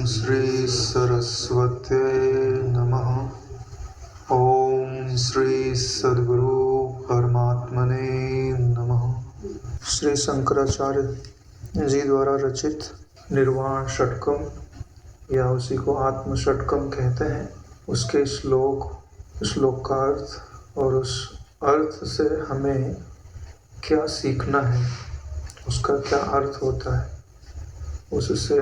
श्री सरस्वत्यै नमः। ओम श्री सद्गुरु परमात्मने नमः। श्री शंकराचार्य जी द्वारा रचित निर्वाण षटकम या उसी को आत्म षटकम कहते हैं, उसके श्लोक का अर्थ और उस अर्थ से हमें क्या सीखना है, उसका क्या अर्थ होता है, उससे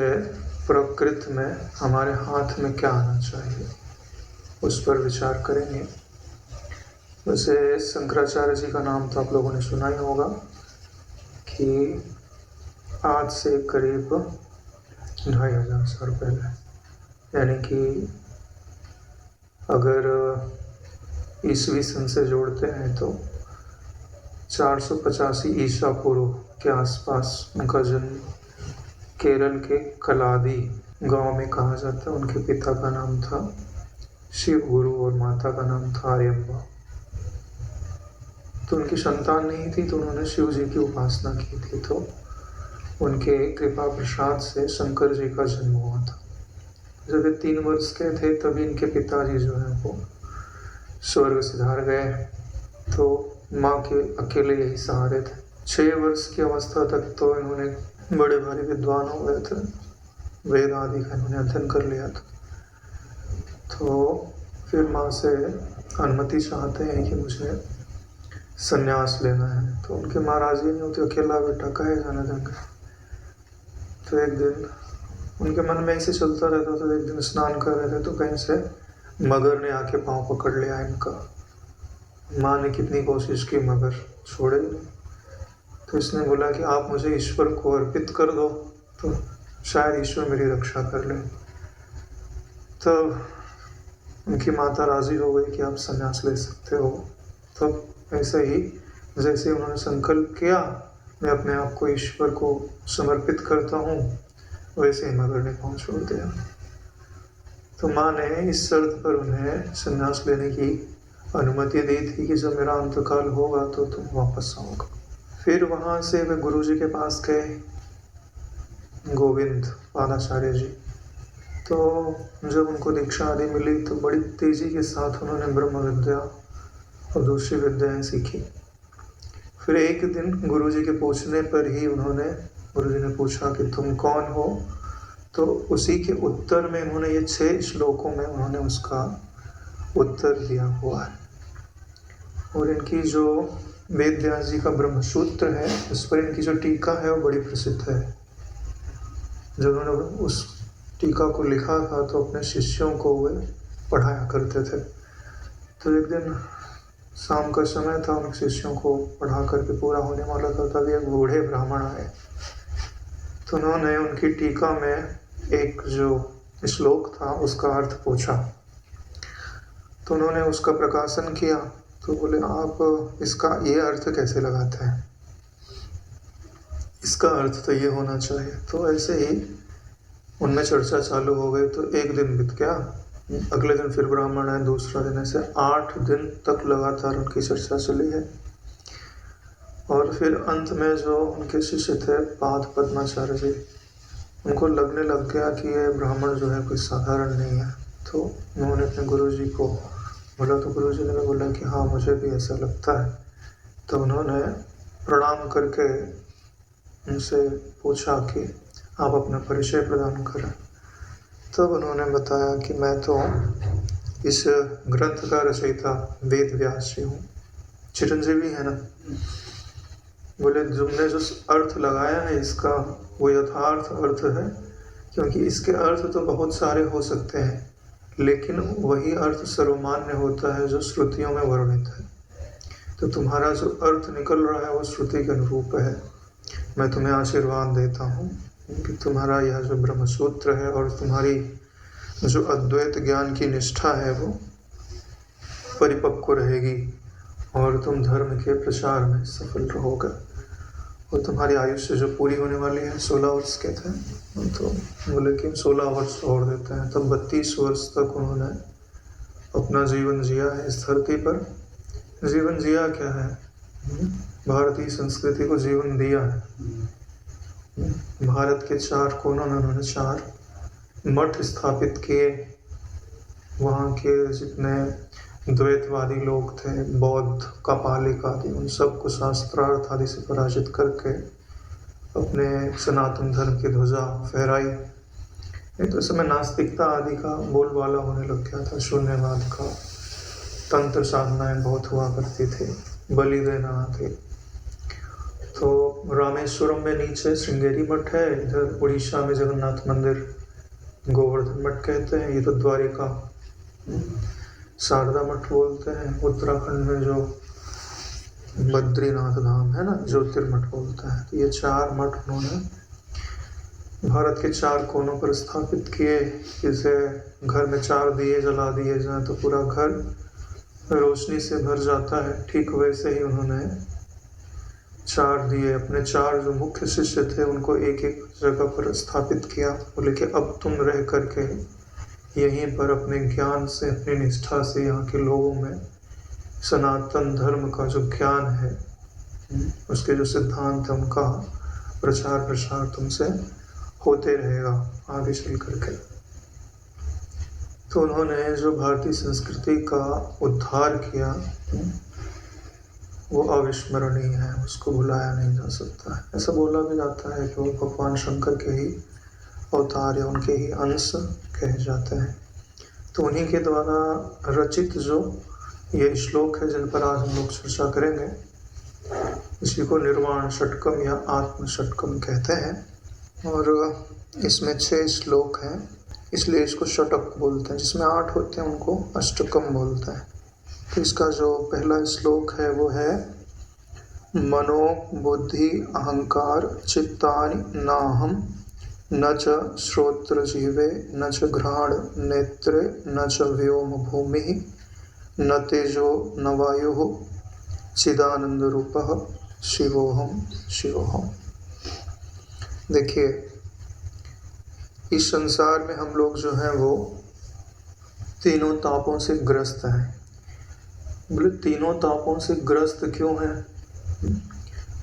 प्रकृति में हमारे हाथ में क्या आना चाहिए, उस पर विचार करेंगे। वैसे शंकराचार्य जी का नाम तो आप लोगों ने सुना ही होगा कि आज से करीब 2500 साल पहले, यानी कि अगर ईस्वी सन से जोड़ते हैं तो 485 ईसा पूर्व के आसपास उनका जन्म केरल के कलादी गांव में कहा जाता है। उनके पिता का नाम था शिव गुरु और माता का नाम था आर्यम्बा। तो उनकी संतान नहीं थी, तो उन्होंने शिव जी की उपासना की थी। तो उनके कृपा प्रसाद से शंकर जी का जन्म हुआ था। जब वे 3 वर्ष के थे तभी इनके पिताजी जो है वो स्वर्ग सिधार गए। तो माँ के अकेले यही सहारे थे। 6 वर्ष की अवस्था तक तो इन्होंने बड़े भारी विद्वान हो गए थे, वेद आदि का इन्होंने अध्ययन कर लिया था। तो फिर माँ से अनुमति चाहते हैं कि मुझे संन्यास लेना है। तो उनके माँ राजी नहीं होती, अकेला बेटा कहे जाने देंगे। तो एक दिन उनके मन में ऐसे चलता रहता था। एक दिन स्नान कर रहे थे तो कहीं से मगर ने आके पाँव पकड़ लिया इनका। माँ ने कितनी कोशिश की मगर छोड़े नहीं। तो इसने बोला कि आप मुझे ईश्वर को अर्पित कर दो तो शायद ईश्वर मेरी रक्षा कर ले। तब उनकी माता राजी हो गई कि आप संन्यास ले सकते हो। तब ऐसे ही जैसे उन्होंने संकल्प किया मैं अपने आप को ईश्वर को समर्पित करता हूँ, वैसे ही मगर ने पाँव छोड़ दिया। तो माँ ने इस शर्त पर उन्हें संन्यास लेने की अनुमति दी थी कि जब मेरा अंतकाल होगा तो तुम वापस आओगे। फिर वहाँ से वे गुरु जी के पास गए, गोविंद पादाचार्य जी। तो जब उनको दीक्षा आदि मिली तो बड़ी तेजी के साथ उन्होंने ब्रह्म विद्या और दूसरी विद्याएं सीखी। फिर एक दिन गुरु जी के पूछने पर ही गुरु जी ने पूछा कि तुम कौन हो। तो उसी के उत्तर में इन्होंने ये 6 श्लोकों में उन्होंने उसका उत्तर दिया हुआ है। और इनकी जो वेद व्यास जी का ब्रह्मसूत्र है, उस पर इनकी जो टीका है वो बड़ी प्रसिद्ध है। जब उन्होंने उस टीका को लिखा था तो अपने शिष्यों को वे पढ़ाया करते थे। तो एक दिन शाम का समय था, उन शिष्यों को पढ़ा करके पूरा होने वाला था, तभी एक बूढ़े ब्राह्मण आए। तो उन्होंने उनकी टीका में एक जो श्लोक था उसका अर्थ पूछा। तो उन्होंने उसका प्रकाशन किया। तो बोले आप इसका ये अर्थ कैसे लगाते हैं, इसका अर्थ तो ये होना चाहिए। तो ऐसे ही उनमें चर्चा चालू हो गई। तो एक दिन बीत गया, अगले दिन फिर ब्राह्मण है, दूसरा दिन, ऐसे 8 दिन तक लगातार उनकी चर्चा चली है। और फिर अंत में जो उनके शिष्य थे पाद पद्माचार्य जी, उनको लगने लग गया कि ये ब्राह्मण जो है कोई साधारण नहीं है। तो उन्होंने अपने गुरु जी को बोला। तो गुरु जी ने बोला कि हाँ मुझे भी ऐसा लगता है। तो उन्होंने प्रणाम करके उनसे पूछा कि आप अपना परिचय प्रदान करें। तब उन्होंने बताया कि मैं तो इस ग्रंथ का रचयिता वेद व्यास जी हूँ। चिरंजीवी है ना। बोले तुमने जो अर्थ लगाया है इसका वो यथार्थ अर्थ है, क्योंकि इसके अर्थ तो बहुत सारे हो सकते हैं, लेकिन वही अर्थ सर्वमान्य होता है जो श्रुतियों में वर्णित है। तो तुम्हारा जो अर्थ निकल रहा है वो श्रुति के अनुरूप है। मैं तुम्हें आशीर्वाद देता हूँ कि तुम्हारा यह जो ब्रह्मसूत्र है और तुम्हारी जो अद्वैत ज्ञान की निष्ठा है वो परिपक्व रहेगी और तुम धर्म के प्रचार में सफल रहोगे। और तुम्हारी आयुष्य जो पूरी होने वाली है 16 वर्ष के थे, तो बोले कि 16 वर्ष और देते हैं। तब 32 वर्ष तक उन्होंने अपना जीवन जिया है इस धरती पर। जीवन जिया क्या है, भारतीय संस्कृति को जीवन दिया है। भारत के 4 कोनों में उन्होंने 4 मठ स्थापित किए। वहाँ के जितने द्वैतवादी लोग थे, बौद्ध, कापालिक आदि, उन सबको शास्त्रार्थ आदि से पराजित करके अपने सनातन धर्म की ध्वजा फहराई। नहीं तो इस समय नास्तिकता आदि का बोलबाला होने लग गया था, शून्यवाद का, तंत्र साधनाएं बहुत हुआ करती थी, बलि देना आदि। तो रामेश्वरम में नीचे श्रृंगेरी मठ है, इधर उड़ीसा में जगन्नाथ मंदिर, गोवर्धन मठ कहते हैं, ये तो द्वारिका, शारदा मठ बोलते हैं, उत्तराखंड में जो बद्रीनाथ धाम है ना, ज्योतिर्मठ बोलते हैं। तो ये 4 मठ उन्होंने भारत के 4 कोनों पर स्थापित किए। जैसे घर में 4 दिए जला दिए जाए तो पूरा घर रोशनी से भर जाता है, ठीक वैसे ही उन्होंने 4 दिए अपने 4 जो मुख्य शिष्य थे उनको एक एक जगह पर स्थापित किया। बोले कि अब तुम रह करके यहीं पर अपने ज्ञान से, अपनी निष्ठा से यहाँ के लोगों में सनातन धर्म का जो ज्ञान है, उसके जो सिद्धांत है, उनका प्रचार प्रसार तुमसे होते रहेगा आगे चल करके। तो उन्होंने जो भारतीय संस्कृति का उद्धार किया वो अविस्मरणीय है, उसको भुलाया नहीं जा सकता है। ऐसा बोला भी जाता है कि वो भगवान शंकर के ही अवतार या उनके ही अंश कहे जाते हैं। तो उन्हीं के द्वारा रचित जो ये श्लोक है जिन पर आज हम लोग चर्चा करेंगे, इसी को निर्वाण षटकम या आत्म षटकम कहते हैं। और इसमें 6 श्लोक हैं, इसलिए इसको षटक बोलते हैं। जिसमें 8 होते हैं उनको अष्टकम बोलते हैं। तो इसका जो पहला श्लोक है वो है मनो बुद्धि अहंकार चित्तानि नाहम न च श्रोत्र जीवे न च घ्राण नेत्रे न च व्योम भूमि न तेजो न वायु चिदानंद रूपः शिवोहम शिवोहम। देखिए, इस संसार में हम लोग जो हैं वो तीनों तापों से ग्रस्त हैं। बोले तीनों तापों से ग्रस्त क्यों हैं?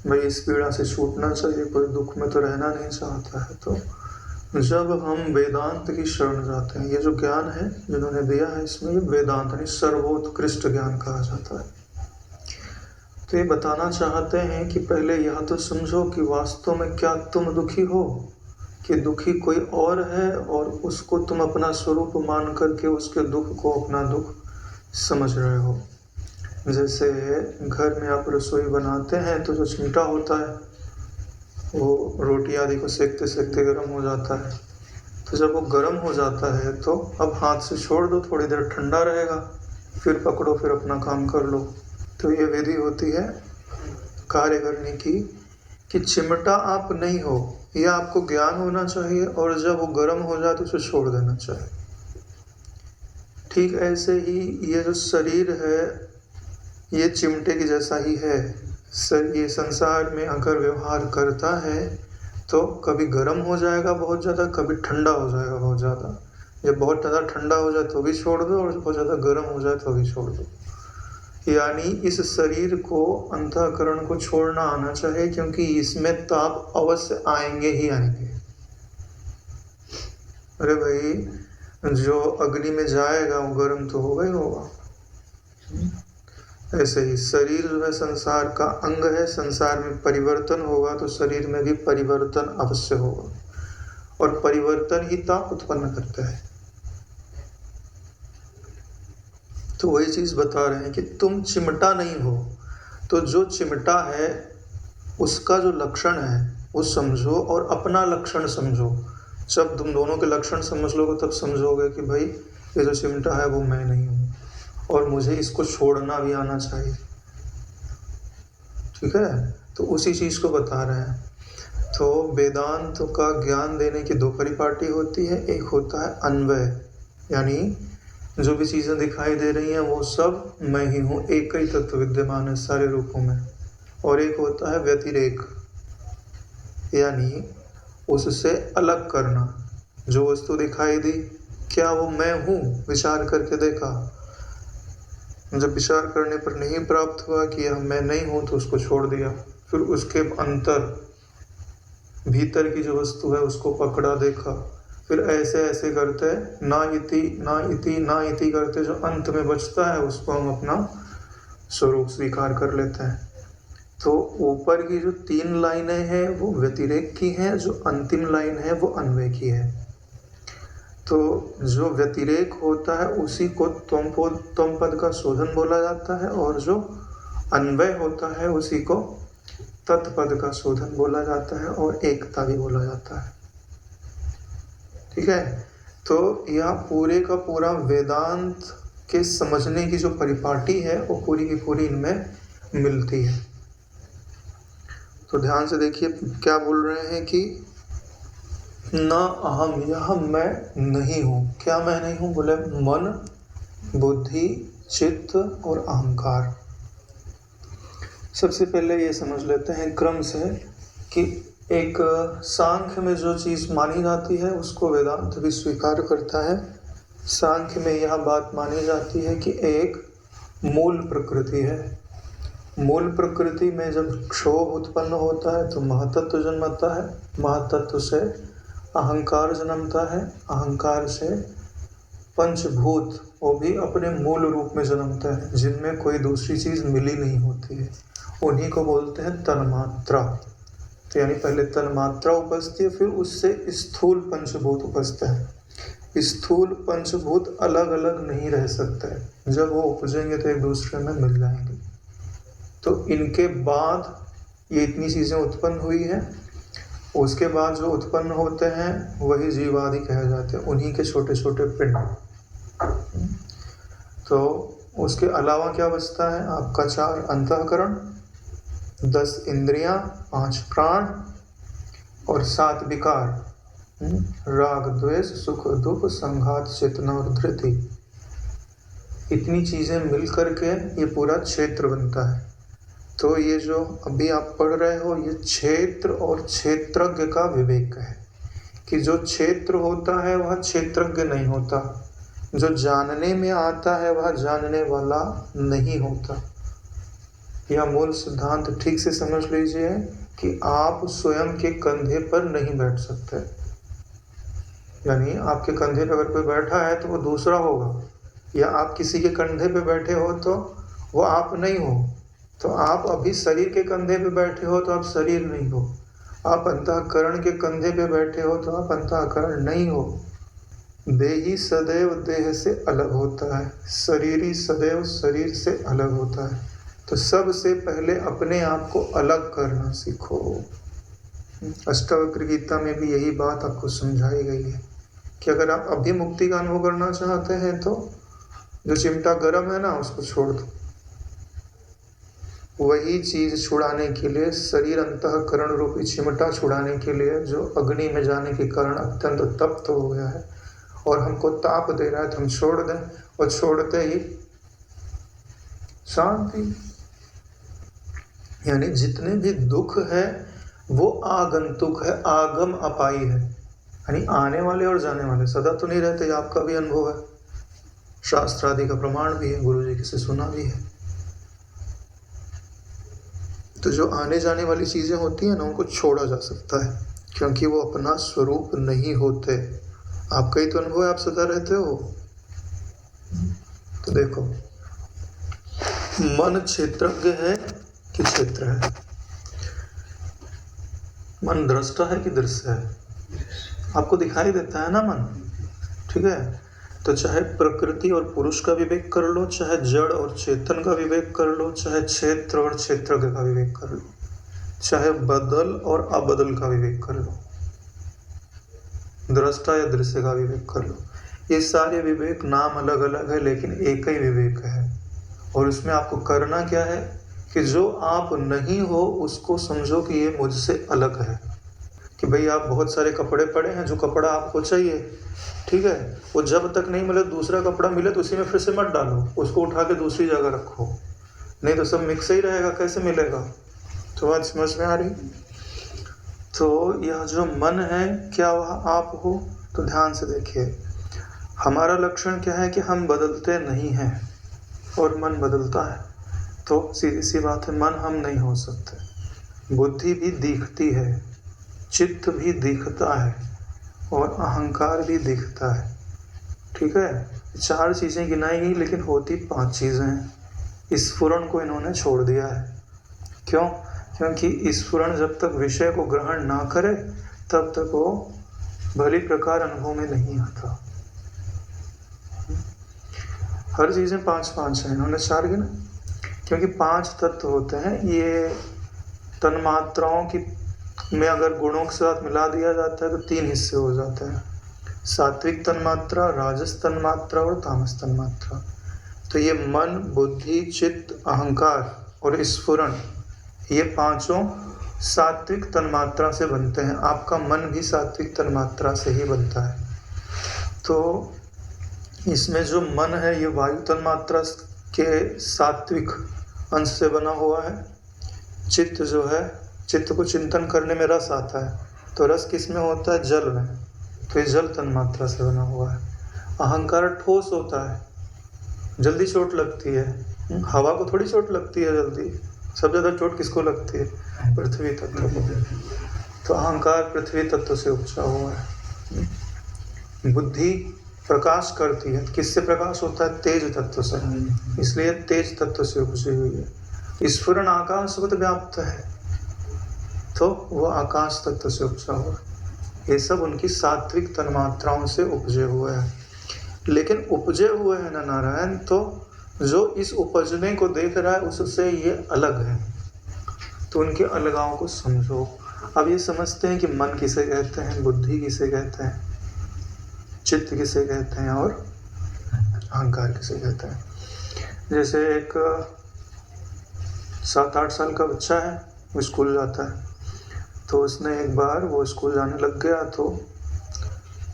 भाई इस पीड़ा से छूटना चाहिए, कोई दुख में तो रहना नहीं चाहता है। तो जब हम वेदांत की शरण जाते हैं, ये जो ज्ञान है जिन्होंने दिया है इसमें ये वेदांत यानी सर्वोत्कृष्ट ज्ञान कहा जाता है। तो ये बताना चाहते हैं कि पहले यह तो समझो कि वास्तव में क्या तुम दुखी हो कि दुखी कोई और है और उसको तुम अपना स्वरूप मान करके उसके दुख को अपना दुख समझ रहे हो। जैसे घर में आप रसोई बनाते हैं तो जो चिमटा होता है वो रोटी आदि को सेकते सेकते गर्म हो जाता है। तो जब वो गर्म हो जाता है तो अब हाथ से छोड़ दो, थोड़ी देर ठंडा रहेगा, फिर पकड़ो, फिर अपना काम कर लो। तो ये विधि होती है कार्य करने की कि चिमटा आप नहीं हो, यह आपको ज्ञान होना चाहिए और जब वो गर्म हो जाए तो उसे छोड़ देना चाहिए। ठीक ऐसे ही ये जो शरीर है ये चिमटे की जैसा ही है। ये संसार में अगर व्यवहार करता है तो कभी गर्म हो जाएगा बहुत ज़्यादा, कभी ठंडा हो जाएगा बहुत ज़्यादा। जब बहुत ज़्यादा ठंडा हो जाए तो भी छोड़ दो और बहुत ज़्यादा गर्म हो जाए तो भी छोड़ दो। यानी इस शरीर को, अंतःकरण को छोड़ना आना चाहिए, क्योंकि इसमें ताप अवश्य आएंगे ही आएंगे। अरे भाई जो अग्नि में जाएगा वो गर्म तो होगा ही होगा। ऐसे ही शरीर जो है संसार का अंग है, संसार में परिवर्तन होगा तो शरीर में भी परिवर्तन अवश्य होगा और परिवर्तन ही ताप उत्पन्न करता है। तो वही चीज बता रहे हैं कि तुम चिमटा नहीं हो। तो जो चिमटा है उसका जो लक्षण है वो समझो और अपना लक्षण समझो। जब तुम दोनों के लक्षण समझ लोगे तब समझोगे कि भाई ये जो चिमटा है वो मैं नहीं हूँ और मुझे इसको छोड़ना भी आना चाहिए। ठीक है, तो उसी चीज को बता रहे हैं। तो वेदांत का ज्ञान देने की 2 परिपाटी होती है। एक होता है अन्वय, यानी जो भी चीजें दिखाई दे रही हैं वो सब मैं ही हूँ, एक ही तत्व विद्यमान है सारे रूपों में। और एक होता है व्यतिरेक, यानी उससे अलग करना। जो वस्तु दिखाई दी क्या वो मैं हूँ, विचार करके देखा, जब विचार करने पर नहीं प्राप्त हुआ कि यह मैं नहीं हूँ तो उसको छोड़ दिया। फिर उसके अंतर भीतर की जो वस्तु है उसको पकड़ा, देखा, फिर ऐसे ऐसे करते ना इति करते जो अंत में बचता है उसको हम अपना स्वरूप स्वीकार कर लेते हैं। तो ऊपर की जो 3 लाइनें हैं वो व्यतिरेक की हैं, जो अंतिम लाइन है वो अन्वय की है। तो जो व्यतिरेक होता है उसी को त्वम पद का शोधन बोला जाता है, और जो अन्वय होता है उसी को तत्पद का शोधन बोला जाता है, और एकता भी बोला जाता है। ठीक है, तो यह पूरे का पूरा वेदांत के समझने की जो परिपाटी है वो पूरी की पूरी इनमें मिलती है। तो ध्यान से देखिए क्या बोल रहे हैं कि न अहम, यह मैं नहीं हूँ। क्या मैं नहीं हूँ? बोले मन, बुद्धि, चित्त और अहंकार। सबसे पहले ये समझ लेते हैं क्रम से कि एक सांख्य में जो चीज़ मानी जाती है उसको वेदांत भी स्वीकार करता है। सांख्य में यह बात मानी जाती है कि एक मूल प्रकृति है। मूल प्रकृति में जब क्षोभ उत्पन्न होता है तो महतत्व जन्मता है, महतत्व से अहंकार जन्मता है, अहंकार से पंचभूत वो भी अपने मूल रूप में जन्मता है, जिनमें कोई दूसरी चीज़ मिली नहीं होती है। उन्हीं को बोलते हैं तन्मात्रा। तो यानी पहले तन्मात्रा उपजती है, फिर उससे स्थूल पंचभूत उपजते हैं। स्थूल पंचभूत अलग अलग नहीं रह सकते, जब वो उपजेंगे तो एक दूसरे में मिल जाएंगे। तो इनके बाद ये इतनी चीज़ें उत्पन्न हुई हैं। उसके बाद जो उत्पन्न होते हैं वही जीवादि कहे जाते हैं, उन्हीं के छोटे छोटे पिंड। तो उसके अलावा क्या बचता है? आपका 4 अंतःकरण, 10 इंद्रियां, 5 प्राण और 7 विकार, राग द्वेष सुख दुख संघात चेतना और धृति। इतनी चीजें मिल करके ये पूरा क्षेत्र बनता है। तो ये जो अभी आप पढ़ रहे हो ये क्षेत्र और क्षेत्रज्ञ का विवेक है, कि जो क्षेत्र होता है वह क्षेत्रज्ञ नहीं होता, जो जानने में आता है वह जानने वाला नहीं होता। यह मूल सिद्धांत ठीक से समझ लीजिए कि आप स्वयं के कंधे पर नहीं बैठ सकते। यानी आपके कंधे पर अगर कोई बैठा है तो वो दूसरा होगा, या आप किसी के कंधे पे बैठे हो तो वो आप नहीं हो। तो आप अभी शरीर के कंधे पे बैठे हो तो आप शरीर नहीं हो, आप अंतःकरण के कंधे पे बैठे हो तो आप अंतःकरण नहीं हो। देही सदैव देह से अलग होता है, शरीरी सदैव शरीर से अलग होता है। तो सबसे पहले अपने आप को अलग करना सीखो। अष्टावक्र गीता में भी यही बात आपको समझाई गई है कि अगर आप अभी मुक्ति का अनुभव करना चाहते हैं तो जो चिमटा गर्म है ना उसको छोड़ दो। वही चीज छुड़ाने के लिए, शरीर अंतःकरण रूपी चिमटा छुड़ाने के लिए जो अग्नि में जाने के कारण अत्यंत तप्त हो गया है और हमको ताप दे रहा है, तो हम छोड़ दें, और छोड़ते ही शांति। यानी जितने भी दुख है वो आगंतुक है, आगम अपाई है, यानी आने वाले और जाने वाले, सदा तो नहीं रहते। आपका भी अनुभव है, शास्त्र आदि का प्रमाण भी है, गुरु जी से सुना भी है। तो जो आने जाने वाली चीजें होती हैं ना उनको छोड़ा जा सकता है, क्योंकि वो अपना स्वरूप नहीं होते। आपका ही तो अनुभव है, आप सदा रहते हो। तो देखो, मन क्षेत्रज्ञ है कि क्षेत्र है? मन दृष्टा है कि दृश्य है? आपको दिखाई देता है ना मन, ठीक है। तो चाहे प्रकृति और पुरुष का विवेक कर लो, चाहे जड़ और चेतन का विवेक कर लो, चाहे क्षेत्र और क्षेत्रज्ञ का विवेक कर लो, चाहे बदल और अबदल का विवेक कर लो, दृष्टा या दृश्य का विवेक कर लो। ये सारे विवेक नाम अलग अलग है लेकिन एक ही विवेक है। और इसमें आपको करना क्या है कि जो आप नहीं हो उसको समझो कि ये मुझसे अलग है। कि भाई आप बहुत सारे कपड़े पड़े हैं, जो कपड़ा आपको चाहिए, ठीक है, वो जब तक नहीं मिले, दूसरा कपड़ा मिले तो उसी में फिर से मत डालो, उसको उठा के दूसरी जगह रखो, नहीं तो सब मिक्स ही रहेगा, कैसे मिलेगा। तो बात समझ में आ रही? तो यह जो मन है क्या वह आप हो? तो ध्यान से देखिए, हमारा लक्षण क्या है कि हम बदलते नहीं हैं और मन बदलता है। तो सीधी सी बात है, मन हम नहीं हो सकते। बुद्धि भी दिखती है, चित्त भी दिखता है, और अहंकार भी दिखता है। ठीक है, 4 चीज़ें गिनाई गई लेकिन होती 5 चीज़ें हैं। स्फुरण को इन्होंने छोड़ दिया है। क्यों? क्योंकि स्फुरण जब तक विषय को ग्रहण ना करे तब तक वो भली प्रकार अनुभव में नहीं आता। हर चीज़ें 5-5 हैं, इन्होंने 4 गिना, क्योंकि 5 तत्व होते हैं। ये तन्मात्राओं की में अगर गुणों के साथ मिला दिया जाता है तो 3 हिस्से हो जाते हैं, सात्विक तन्मात्रा, राजस तन्मात्रा और तामस तन्मात्रा। तो ये मन, बुद्धि, चित्त, अहंकार और स्फुरण, ये 5 सात्विक तन्मात्रा से बनते हैं। आपका मन भी सात्विक तन्मात्रा से ही बनता है। तो इसमें जो मन है ये वायु तन्मात्रा के सात्विक अंश से बना हुआ है। चित्त जो है, चित्त को चिंतन करने में रस आता है, तो रस किस में होता है? जल में, तो ये जल तन्मात्रा से बना हुआ है। अहंकार ठोस होता है, जल्दी चोट लगती है। हवा को थोड़ी चोट लगती है जल्दी, सबसे ज़्यादा चोट किसको लगती है? पृथ्वी तत्व को। तो अहंकार पृथ्वी तत्व से उपजा हुआ है। बुद्धि प्रकाश करती है, किससे प्रकाश होता है? तेज तत्व से, इसलिए तेज तत्व से उपजी हुई है। स्फुरण आकाशवत व्याप्त है, तो वो आकाश तत्व से उपजा हुआ है। ये सब उनकी सात्विक तन्मात्राओं से उपजे हुए हैं। लेकिन उपजे हुए हैं ना नारायण, तो जो इस उपजने को देख रहा है उससे ये अलग है, तो उनके अलगाव को समझो। अब ये समझते हैं कि मन किसे कहते हैं, बुद्धि किसे कहते हैं, चित्त किसे कहते हैं और अहंकार किसे कहते हैं। जैसे एक 7-8 साल का बच्चा है, वो स्कूल जाता है, तो उसने एक बार वो स्कूल जाने लग गया तो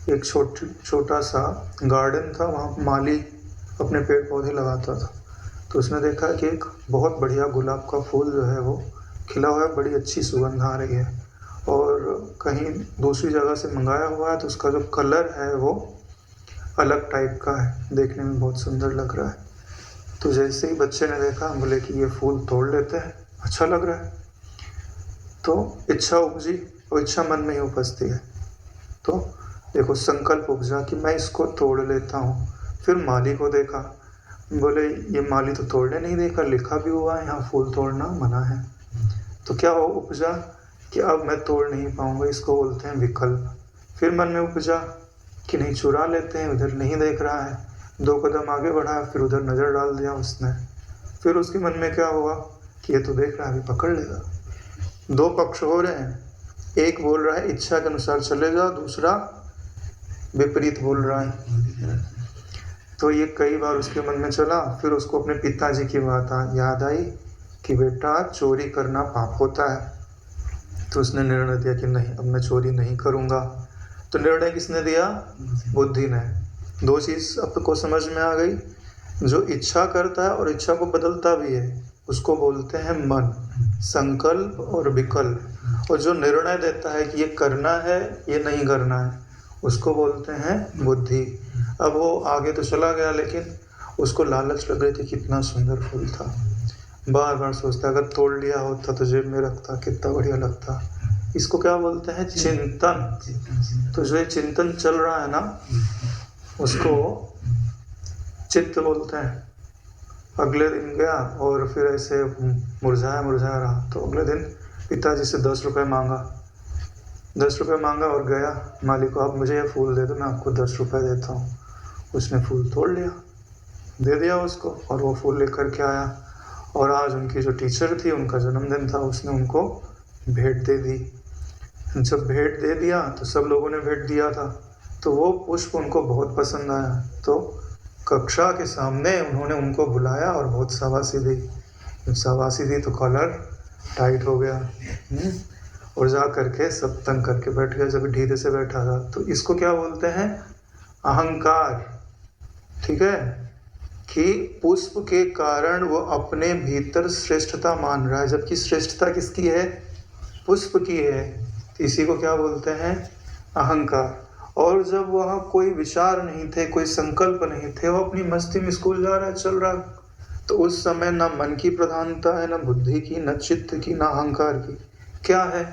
एक छोटा सा गार्डन था, वहाँ माली अपने पेड़ पौधे लगाता था। तो उसने देखा कि एक बहुत बढ़िया गुलाब का फूल जो है वो खिला हुआ है, बड़ी अच्छी सुगंध आ रही है, और कहीं दूसरी जगह से मंगाया हुआ है, तो उसका जो कलर है वो अलग टाइप का है, देखने में बहुत सुंदर लग रहा है। तो जैसे ही बच्चे ने देखा, बोले कि ये फूल तोड़ लेते हैं, अच्छा लग रहा है। तो इच्छा उपजी, और इच्छा मन में ही उपजती है। तो देखो संकल्प उपजा कि मैं इसको तोड़ लेता हूँ। फिर माली को देखा, बोले ये माली तो तोड़ने नहीं देखा, लिखा भी हुआ है यहाँ फूल तोड़ना मना है। तो क्या हो उपजा कि अब मैं तोड़ नहीं पाऊंगा, इसको बोलते हैं विकल्प। फिर मन में उपजा कि नहीं चुरा लेते हैं, उधर नहीं देख रहा है, 2 कदम आगे बढ़ा, फिर उधर नज़र डाल दिया उसने। फिर उसके मन में क्या हुआ कि ये तो देख रहा है, अभी पकड़ लेगा। 2 पक्ष हो रहे हैं, एक बोल रहा है इच्छा के अनुसार चले जाओ, दूसरा विपरीत बोल रहा है। तो ये कई बार उसके मन में चला। फिर उसको अपने पिताजी की बात याद आई कि बेटा चोरी करना पाप होता है। तो उसने निर्णय दिया कि नहीं, अब मैं चोरी नहीं करूँगा। तो निर्णय किसने दिया? बुद्धि ने। 2 चीज़ आपको समझ में आ गई, जो इच्छा करता है और इच्छा को बदलता भी है उसको बोलते हैं मन, संकल्प और विकल्प। और जो निर्णय देता है कि ये करना है ये नहीं करना है उसको बोलते हैं बुद्धि। अब वो आगे तो चला गया, लेकिन उसको लालच लग रही थी, कितना सुंदर फूल था, बार बार सोचता अगर तोड़ लिया होता तो जेब में रखता, कितना बढ़िया लगता। इसको क्या बोलते हैं? चिंतन। तो जो ये चिंतन चल रहा है ना, उसको चित्त बोलते हैं। अगले दिन गया और फिर ऐसे मुरझाया रहा, तो अगले दिन पिताजी से 10 रुपये मांगा। 10 रुपये मांगा और गया मालिक को, आप मुझे ये फूल दे दो, मैं आपको 10 रुपये देता हूँ। उसने फूल तोड़ लिया, दे दिया उसको, और वो फूल लेकर के आया। और आज उनकी जो टीचर थी, उनका जन्मदिन था, उसने उनको भेंट दे दी। जब भेंट दे दिया तो सब लोगों ने भेंट दिया था, तो वो पुष्प उनको बहुत पसंद आया। तो कक्षा के सामने उन्होंने उनको बुलाया और बहुत शाबाशी दी। जब शाबाशी दी तो कॉलर टाइट हो गया, और जा करके सब तंग करके बैठ गया, जब ढीले से बैठा था। तो इसको क्या बोलते हैं? अहंकार। ठीक है, कि पुष्प के कारण वो अपने भीतर श्रेष्ठता मान रहा है, जबकि श्रेष्ठता किसकी है? पुष्प की है। तो इसी को क्या बोलते हैं? अहंकार। और जब वहाँ कोई विचार नहीं थे, कोई संकल्प नहीं थे, वो अपनी मस्ती में स्कूल जा रहा है, चल रहा, तो उस समय ना मन की प्रधानता है, ना बुद्धि की, ना चित्त की, ना अहंकार की। क्या है?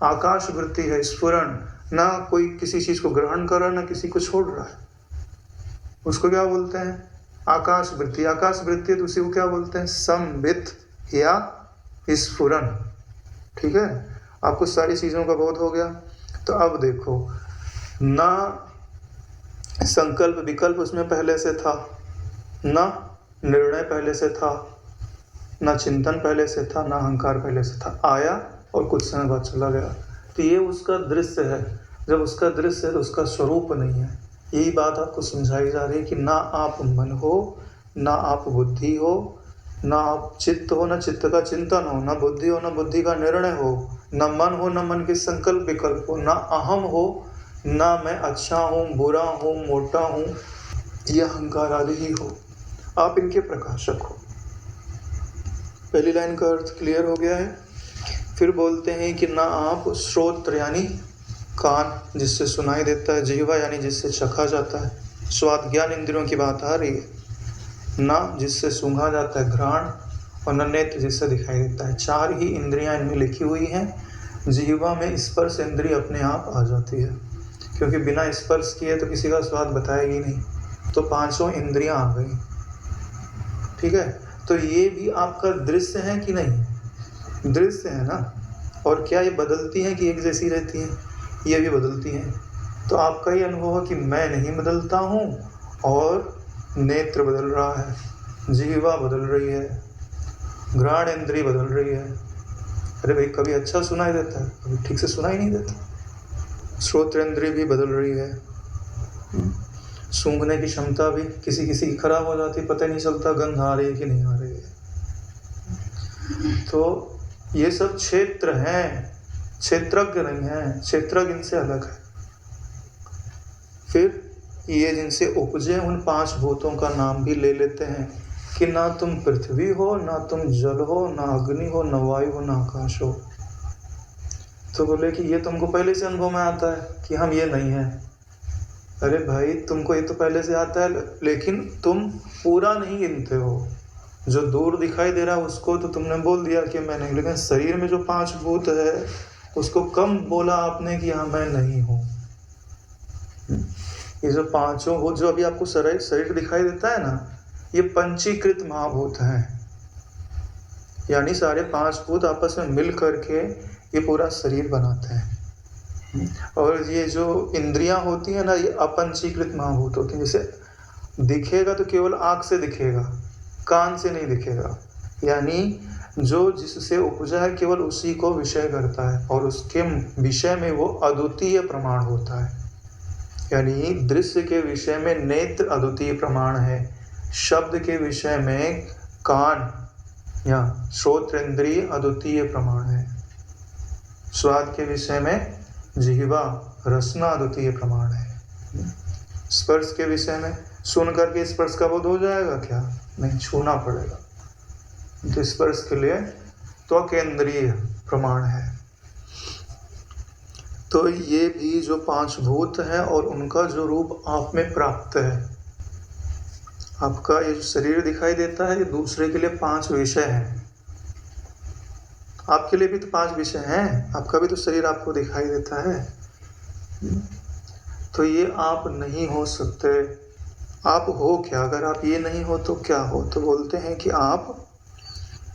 आकाश वृत्ति है, स्फुरण। ना कोई किसी चीज को ग्रहण कर रहा है, ना किसी को छोड़ रहा है। उसको क्या बोलते हैं? आकाश वृत्ति। आकाश वृत्ति तो उसी को क्या बोलते हैं? संवित या स्फुरन। ठीक है, आपको सारी चीजों का बोध हो गया। तो अब देखो, ना संकल्प विकल्प उसमें पहले से था, ना निर्णय पहले से था, ना चिंतन पहले से था, ना अहंकार पहले से था। आया और कुछ समय बाद चला गया। तो ये उसका दृश्य है। जब उसका दृश्य है तो उसका स्वरूप नहीं है। यही बात आपको समझाई जा रही है कि ना आप मन हो, ना आप बुद्धि हो, ना आप चित्त हो, ना चित्त का चिंतन हो, ना बुद्धि हो, ना बुद्धि का निर्णय हो, ना मन हो, ना मन के संकल्प विकल्प हो, ना अहम हो, ना मैं अच्छा हूँ, बुरा हूँ, मोटा हूँ, यह अहंकार आदि ही हो। आप इनके प्रकाशक हो। पहली लाइन का अर्थ क्लियर हो गया है। फिर बोलते हैं कि ना आप श्रोत्र यानी कान जिससे सुनाई देता है, जिह्वा यानी जिससे चखा जाता है, स्वाद ज्ञान इंद्रियों की बात आ रही है, ना जिससे सूंघा जाता है घ्राण, और न नेत्र जिससे दिखाई देता है। चार ही इंद्रियां इनमें लिखी हुई हैं। जिह्वा में स्पर्श इंद्रिय अपने आप आ जाती है, क्योंकि बिना स्पर्श किए तो किसी का स्वाद बताएगी नहीं, तो पांचों इंद्रियां आ गई। ठीक है, तो ये भी आपका दृश्य है कि नहीं? दृश्य है ना। और क्या ये बदलती हैं कि एक जैसी रहती हैं? ये भी बदलती हैं। तो आपका ये अनुभव है कि मैं नहीं बदलता हूँ, और नेत्र बदल रहा है, जिह्वा बदल रही है, घ्राण इंद्रिय बदल रही है। अरे भाई, कभी अच्छा सुनाई देता है, कभी ठीक से सुनाई नहीं देता। श्रोत्र इंद्रिय भी बदल रही है। सूंघने की क्षमता भी किसी किसी की खराब हो जाती, पता नहीं चलता गंध आ रही है कि नहीं आ रही है। तो ये सब क्षेत्र हैं, क्षेत्रज्ञ नहीं है। क्षेत्रज्ञ इनसे अलग है। फिर ये जिनसे उपजे उन पांच भूतों का नाम भी ले लेते हैं कि ना तुम पृथ्वी हो, ना तुम जल हो, ना अग्नि हो, ना वायु हो, ना आकाश हो। तो बोले कि ये तुमको पहले से अनुभव में आता है कि हम ये नहीं है। अरे भाई, तुमको ये तो पहले से आता है, लेकिन तुम पूरा नहीं गिनते हो। जो दूर दिखाई दे रहा है उसको तो तुमने बोल दिया कि मैं नहीं, लेकिन शरीर में जो पांच भूत है उसको कम बोला आपने कि हाँ मैं नहीं हूँ। ये जो पांचों भूत जो अभी आपको शरीर दिखाई देता है ना, ये पंचीकृत महाभूत हैं। यानी सारे पांच भूत आपस में मिल करके ये पूरा शरीर बनाते हैं। और ये जो इंद्रियां होती है ना, ये अपंचीकृत महाभूत होती हैं। जैसे दिखेगा तो केवल आँख से दिखेगा, कान से नहीं दिखेगा। यानी जो जिससे उपजा है केवल उसी को विषय करता है, और उसके विषय में वो अद्वितीय प्रमाण होता है। यानी दृश्य के विषय में नेत्र अद्वितीय प्रमाण है, शब्द के विषय में कान या श्रोत्र इंद्रिय अद्वितीय प्रमाण है, स्वाद के विषय में जिह्वा रसना अद्वितीय प्रमाण है, स्पर्श के विषय में सुन करके स्पर्श का बोध हो जाएगा क्या? नहीं, छूना पड़ेगा। तो स्पर्श के लिए त्वक इंद्रिय प्रमाण है। तो ये भी जो पांच भूत हैं और उनका जो रूप आप में प्राप्त है, आपका ये जो शरीर दिखाई देता है, ये दूसरे के लिए पांच विषय हैं। आपके लिए भी तो पांच विषय हैं, आपका भी तो शरीर आपको दिखाई देता है। तो ये आप नहीं हो सकते। आप हो क्या? अगर आप ये नहीं हो तो क्या हो? तो बोलते हैं कि आप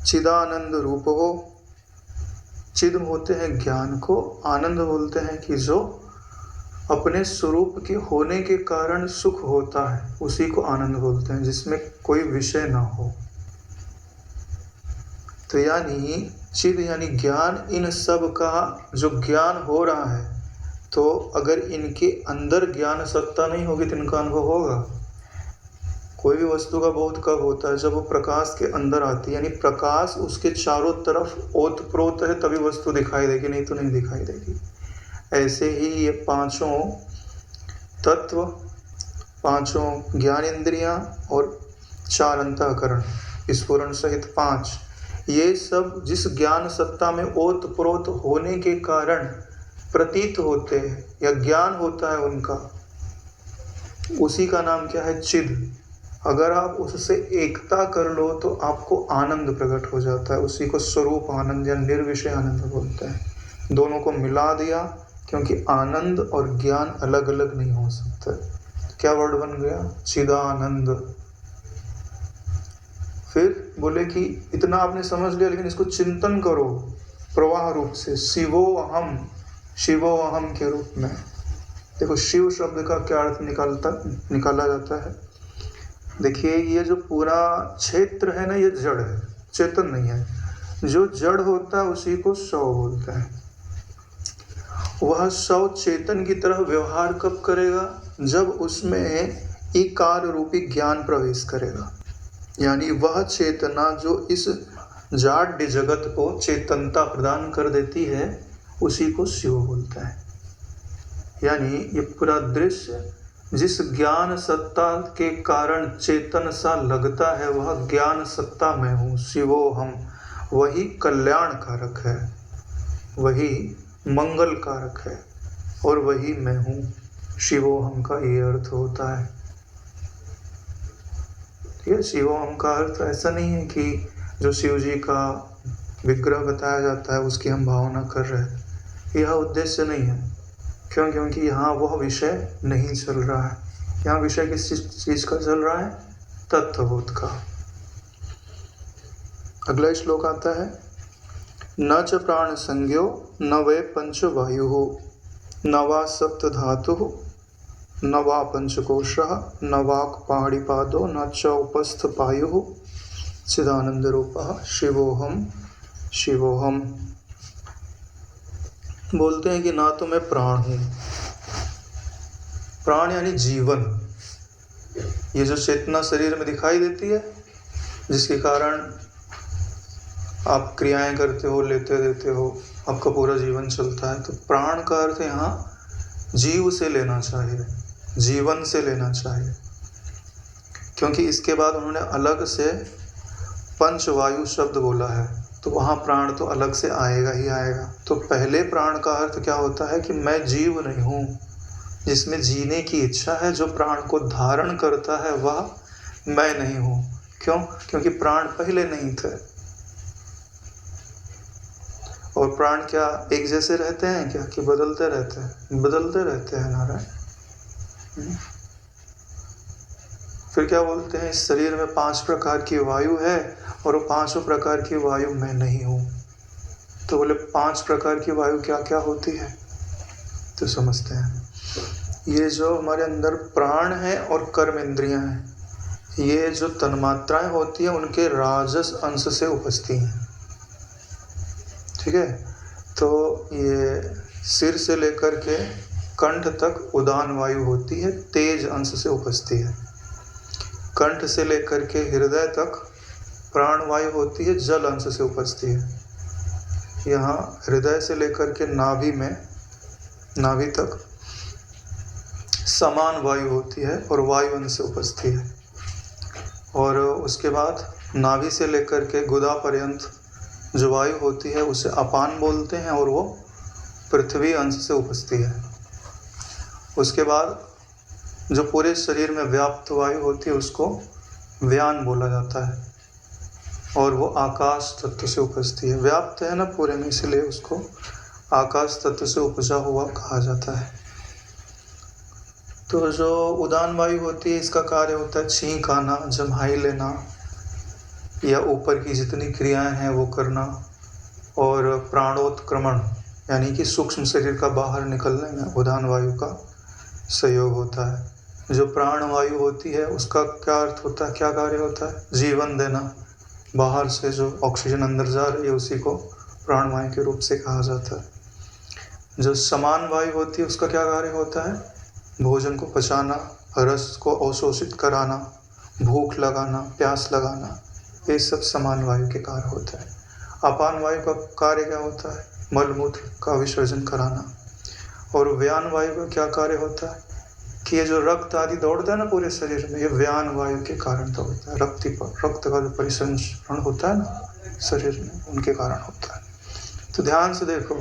चिदानंद रूप हो। चिद होते हैं ज्ञान को, आनंद बोलते हैं कि जो अपने स्वरूप के होने के कारण सुख होता है, उसी को आनंद बोलते हैं, जिसमें कोई विषय ना हो। तो यानी चिद यानी ज्ञान, इन सब का जो ज्ञान हो रहा है, तो अगर इनके अंदर ज्ञान सत्ता नहीं होगी तो इनका अनुभव होगा। कोई भी वस्तु का बोध कब होता है? जब वो प्रकाश के अंदर आती है, यानी प्रकाश उसके चारों तरफ ओतप्रोत है, तभी वस्तु दिखाई देगी, नहीं तो नहीं दिखाई देगी। ऐसे ही ये पांचों तत्व, पांचों ज्ञान इंद्रियां और चार अंतःकरण, स्फुरण सहित पांच, ये सब जिस ज्ञान सत्ता में ओतप्रोत होने के कारण प्रतीत होते हैं या ज्ञान होता है उनका, उसी का नाम क्या है? चिद। अगर आप उससे एकता कर लो तो आपको आनंद प्रकट हो जाता है। उसी को स्वरूप आनंद या निर्विषय आनंद बोलते हैं। दोनों को मिला दिया, क्योंकि आनंद और ज्ञान अलग अलग नहीं हो सकते। क्या वर्ड बन गया? चिदानंद। फिर बोले कि इतना आपने समझ लिया, लेकिन इसको चिंतन करो प्रवाह रूप से, शिवोहम, शिवोहम के रूप में। देखो शिव शब्द का क्या अर्थ निकाला जाता है। देखिए ये जो पूरा क्षेत्र है ना, ये जड़ है, चेतन नहीं है। जो जड़ होता है उसी को शव बोलते हैं। वह शव चेतन की तरह व्यवहार कब करेगा? जब उसमें इकार रूपी ज्ञान प्रवेश करेगा। यानी वह चेतना जो इस जाड्य जगत को चेतनता प्रदान कर देती है, उसी को शिव बोलता है। यानी ये पूरा दृश्य जिस ज्ञान सत्ता के कारण चेतन सा लगता है, वह ज्ञान सत्ता मैं हूँ, शिवोहम। वही कल्याण कारक है, वही मंगल कारक है, और वही मैं हूँ। शिवोहम का ये अर्थ होता है। ठीक है, शिवोहम का अर्थ ऐसा नहीं है कि जो शिव जी का विग्रह बताया जाता है उसकी हम भावना कर रहे हैं, यह उद्देश्य नहीं है। क्यों? क्योंकि यहाँ वह विषय नहीं चल रहा है। यहाँ विषय किस चीज का चल रहा है? तत्वबोध का। अगला श्लोक आता है, न च प्राण संज्ञो न वे पंच वायु न वा सप्त धातु न वा पंचकोशः न वाक् पाणिपादो न च उपस्थ पायुः चिदानंद रूपः शिवोहम शिवोहम। बोलते हैं कि ना तो मैं प्राण हूँ, प्राण यानी जीवन, ये जो चेतना शरीर में दिखाई देती है जिसके कारण आप क्रियाएं करते हो, लेते देते हो, आपका पूरा जीवन चलता है। तो प्राण का अर्थ यहाँ जीव से लेना चाहिए, जीवन से लेना चाहिए। क्योंकि इसके बाद उन्होंने अलग से पंचवायु शब्द बोला है, तो वहाँ प्राण तो अलग से आएगा ही आएगा। तो पहले प्राण का अर्थ क्या होता है कि मैं जीव नहीं हूँ, जिसमें जीने की इच्छा है, जो प्राण को धारण करता है वह मैं नहीं हूँ। क्यों? क्योंकि प्राण पहले नहीं थे। और प्राण क्या एक जैसे रहते हैं क्या, कि बदलते रहते हैं? बदलते रहते हैं नारायण। फिर क्या बोलते हैं, इस शरीर में 5 प्रकार की वायु है और वो 5 प्रकार की वायु मैं नहीं हूँ। तो बोले 5 प्रकार की वायु क्या क्या होती है? तो समझते हैं। ये जो हमारे अंदर प्राण है और कर्म इंद्रियां हैं, ये जो तन्मात्राएं होती हैं उनके राजस अंश से उपजती हैं। ठीक है, तो ये सिर से लेकर के कंठ तक उदान वायु होती है, तेज अंश से उपजती है। कंठ से लेकर के हृदय तक प्राण वायु होती है, जल अंश से उपजती है। यहाँ हृदय से लेकर के नाभि में, नाभि तक समान वायु होती है और वायु अंश से उपजती है। और उसके बाद नाभि से लेकर के गुदा पर्यंत जो वायु होती है उसे अपान बोलते हैं और वो पृथ्वी अंश से उपजती है। उसके बाद जो पूरे शरीर में व्याप्त वायु होती है उसको व्यान बोला जाता है, और वो आकाश तत्व से उपजती है। व्याप्त है ना पूरे में, इसलिए उसको आकाश तत्व से उपजा हुआ कहा जाता है। तो जो उदान वायु होती है इसका कार्य होता है छींक आना, जम्हाई लेना, या ऊपर की जितनी क्रियाएं हैं वो करना, और प्राणोत्क्रमण यानी कि सूक्ष्म शरीर का बाहर निकलने में उदान वायु का सहयोग होता है। जो प्राण वायु होती है उसका क्या अर्थ होता है, क्या कार्य होता है? जीवन देना। बाहर से जो ऑक्सीजन अंदर जा रही है उसी को प्राण वायु के रूप से कहा जाता है। जो समान वायु होती है उसका क्या कार्य होता है? भोजन को पचाना, रस को अवशोषित कराना, भूख लगाना, प्यास लगाना, ये सब समान वायु के कार्य होता है। अपान वायु का कार्य क्या होता है? मलमूत्र का विसर्जन कराना। और व्यान वायु का क्या कार्य होता है कि ये जो रक्त आदि दौड़ता है ना पूरे शरीर में, ये व्यान वायु के कारण दौड़ता है। रक्त का जो परिसंचरण होता है ना शरीर में, उनके कारण होता है। तो ध्यान से देखो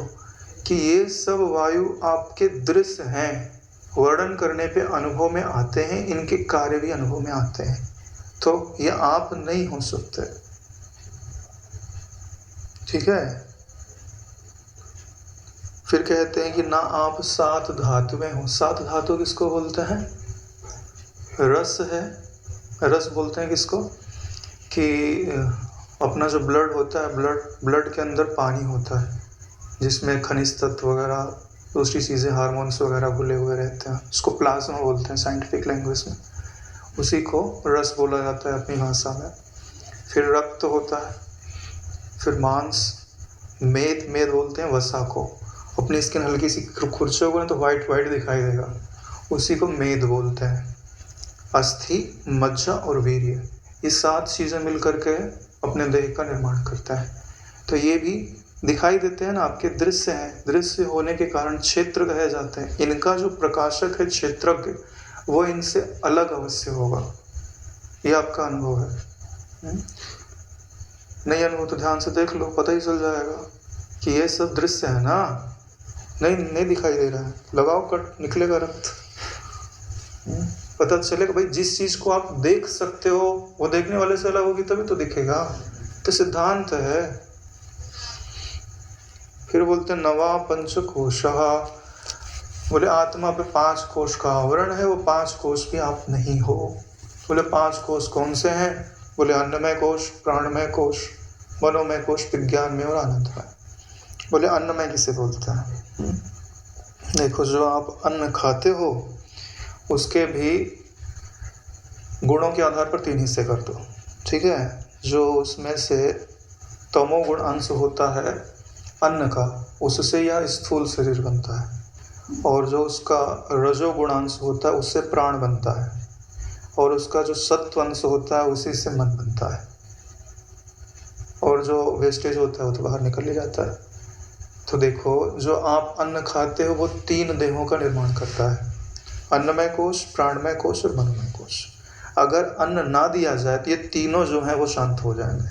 कि ये सब वायु आपके दृश्य हैं, वर्णन करने पे अनुभव में आते हैं, इनके कार्य भी अनुभव में आते हैं। तो ये आप नहीं हो सकते। ठीक है। फिर कहते हैं कि ना आप सात धातुएं हो। सात धातु किसको बोलते हैं? रस है, रस बोलते हैं किसको? कि अपना जो ब्लड होता है, ब्लड के अंदर पानी होता है जिसमें खनिज तत्व वगैरह, दूसरी चीज़ें, हार्मोन्स वगैरह घुले हुए रहते हैं। उसको प्लाज्मा बोलते हैं साइंटिफिक लैंग्वेज में। उसी को रस बोला जाता है अपनी भाषा में। फिर रक्त होता है, फिर मांस, मेद बोलते हैं वसा को। अपनी स्किन हल्की सी खुरचोगे ना तो वाइट दिखाई देगा, उसी को मेद बोलते हैं। अस्थि, मज्जा और वीर्य, ये सात चीज़ें मिलकर के अपने देह का निर्माण करता है। तो ये भी दिखाई देते हैं ना, आपके दृश्य हैं। दृश्य होने के कारण क्षेत्र कहे जाते हैं। इनका जो प्रकाशक है, क्षेत्रज्ञ, वो इनसे अलग अवश्य होगा। ये आपका अनुभव है। नहीं अनुभव तो ध्यान से देख लो, पता ही चल जाएगा कि ये सब दृश्य है ना। नहीं दिखाई दे रहा है, लगाओ कट, निकलेगा रक्त, पता चलेगा। भाई जिस चीज को आप देख सकते हो वो देखने वाले से अलग होगी तभी तो दिखेगा। तो सिद्धांत है। फिर बोलते हैं नवा पंचकोशः, बोले आत्मा पे 5 कोश का आवरण है, वो 5 कोश भी आप नहीं हो। बोले 5 कोश कौन से हैं? बोले अन्नमय कोश, प्राणमय कोश, मनोमय कोश, विज्ञानमय और आनंदमय। बोले अन्नमय किसे बोलते हैं? देखो, जो आप अन्न खाते हो उसके भी गुणों के आधार पर 3 हिस्से कर दो, ठीक है। जो उसमें से तमोगुण अंश होता है अन्न का, उससे यह स्थूल शरीर बनता है। और जो उसका रजोगुण अंश होता है उससे प्राण बनता है। और उसका जो सत्व अंश होता है उसी से मन बनता है। और जो वेस्टेज होता है वो तो बाहर निकल ही जाता है। तो देखो, जो आप अन्न खाते हो वो 3 देहों का निर्माण करता है, अन्नमय कोश, प्राणमय कोश और मनोमय कोश। अगर अन्न ना दिया जाए तो ये तीनों जो हैं वो शांत हो जाएंगे।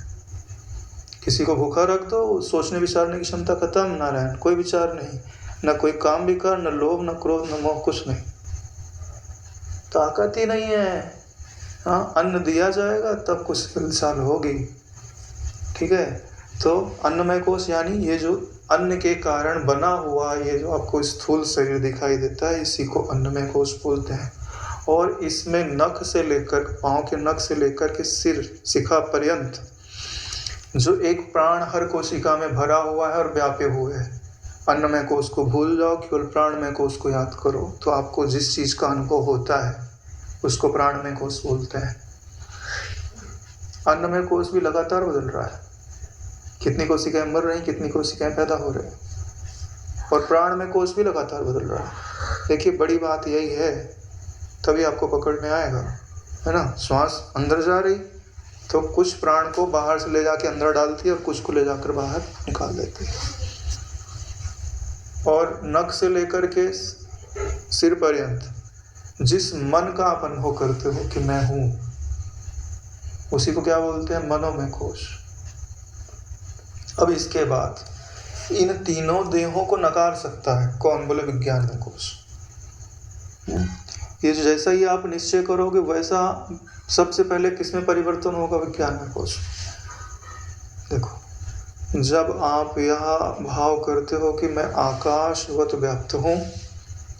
किसी को भूखा रख दो, सोचने विचारने की क्षमता खत्म, नारायण, कोई विचार नहीं, न कोई काम विकार, न लोभ, न क्रोध, न मोह, कुछ नहीं, ताकत ही नहीं है। हाँ, अन्न दिया जाएगा तब कुछ हिलचाल होगी, ठीक है। तो अन्नमय कोश यानी ये जो अन्न के कारण बना हुआ ये जो आपको स्थूल शरीर दिखाई देता है, इसी को अन्नमय कोश बोलते हैं। और इसमें नख से लेकर, पाँव के नख से लेकर के सिर शिखा पर्यंत जो एक प्राण हर कोशिका में भरा हुआ है और व्यापे हुए है। अन्नमय कोश को भूल जाओ, केवल प्राणमय कोश को याद करो, तो आपको जिस चीज का अनुभव होता है उसको प्राणमय कोश बोलते हैं। अन्नमय कोश भी लगातार बदल रहा है, कितनी कोशिकाएं मर रही, कितनी कोशिकाएं पैदा हो रही, और प्राणमय कोश भी लगातार बदल रहा है। देखिए, बड़ी बात यही है, तभी आपको पकड़ में आएगा, है ना। श्वास अंदर जा रही तो कुछ प्राण को बाहर से ले जाके अंदर डालती है और कुछ को ले जाकर बाहर निकाल देती है। और नख से लेकर के सिर पर्यंत जिस मन का आप अनुभव करते हो कि मैं हूं, उसी को क्या बोलते हैं? मनोमय कोश। अब इसके बाद इन तीनों देहों को नकार सकता है कौन? बोले विज्ञानमय कोश। ये जैसा ही आप निश्चय करोगे वैसा सबसे पहले किसमें परिवर्तन होगा? विज्ञानमय कोश। देखो, जब आप यह भाव करते हो कि मैं आकाशवत व्याप्त हूँ,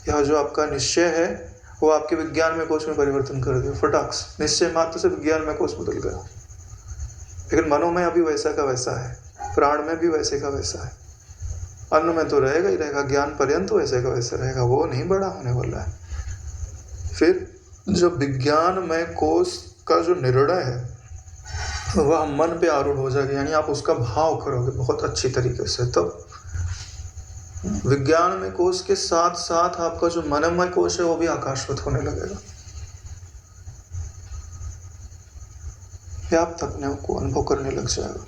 यह जो आपका निश्चय है वो आपके विज्ञानमय कोश में परिवर्तन कर दिया फटाक से। निश्चय मात्र से विज्ञानमय कोश बदल गया। लेकिन मनोमय अभी वैसा का वैसा है, प्राण में भी वैसे का वैसा है, अन्न में तो रहेगा ही रहेगा, ज्ञान पर्यंत वैसे का वैसा रहेगा, वो नहीं बड़ा होने वाला है। फिर जो विज्ञानमय कोश का जो निर्णय है वह मन पे आरूढ़ हो जाएगा, यानी आप उसका भाव करोगे बहुत अच्छी तरीके से। तो विज्ञानमय कोश के साथ साथ आपका जो मनोमय कोश है वो भी आकाशवत होने लगेगा, व्याप्त अपने को अनुभव करने लग जाएगा।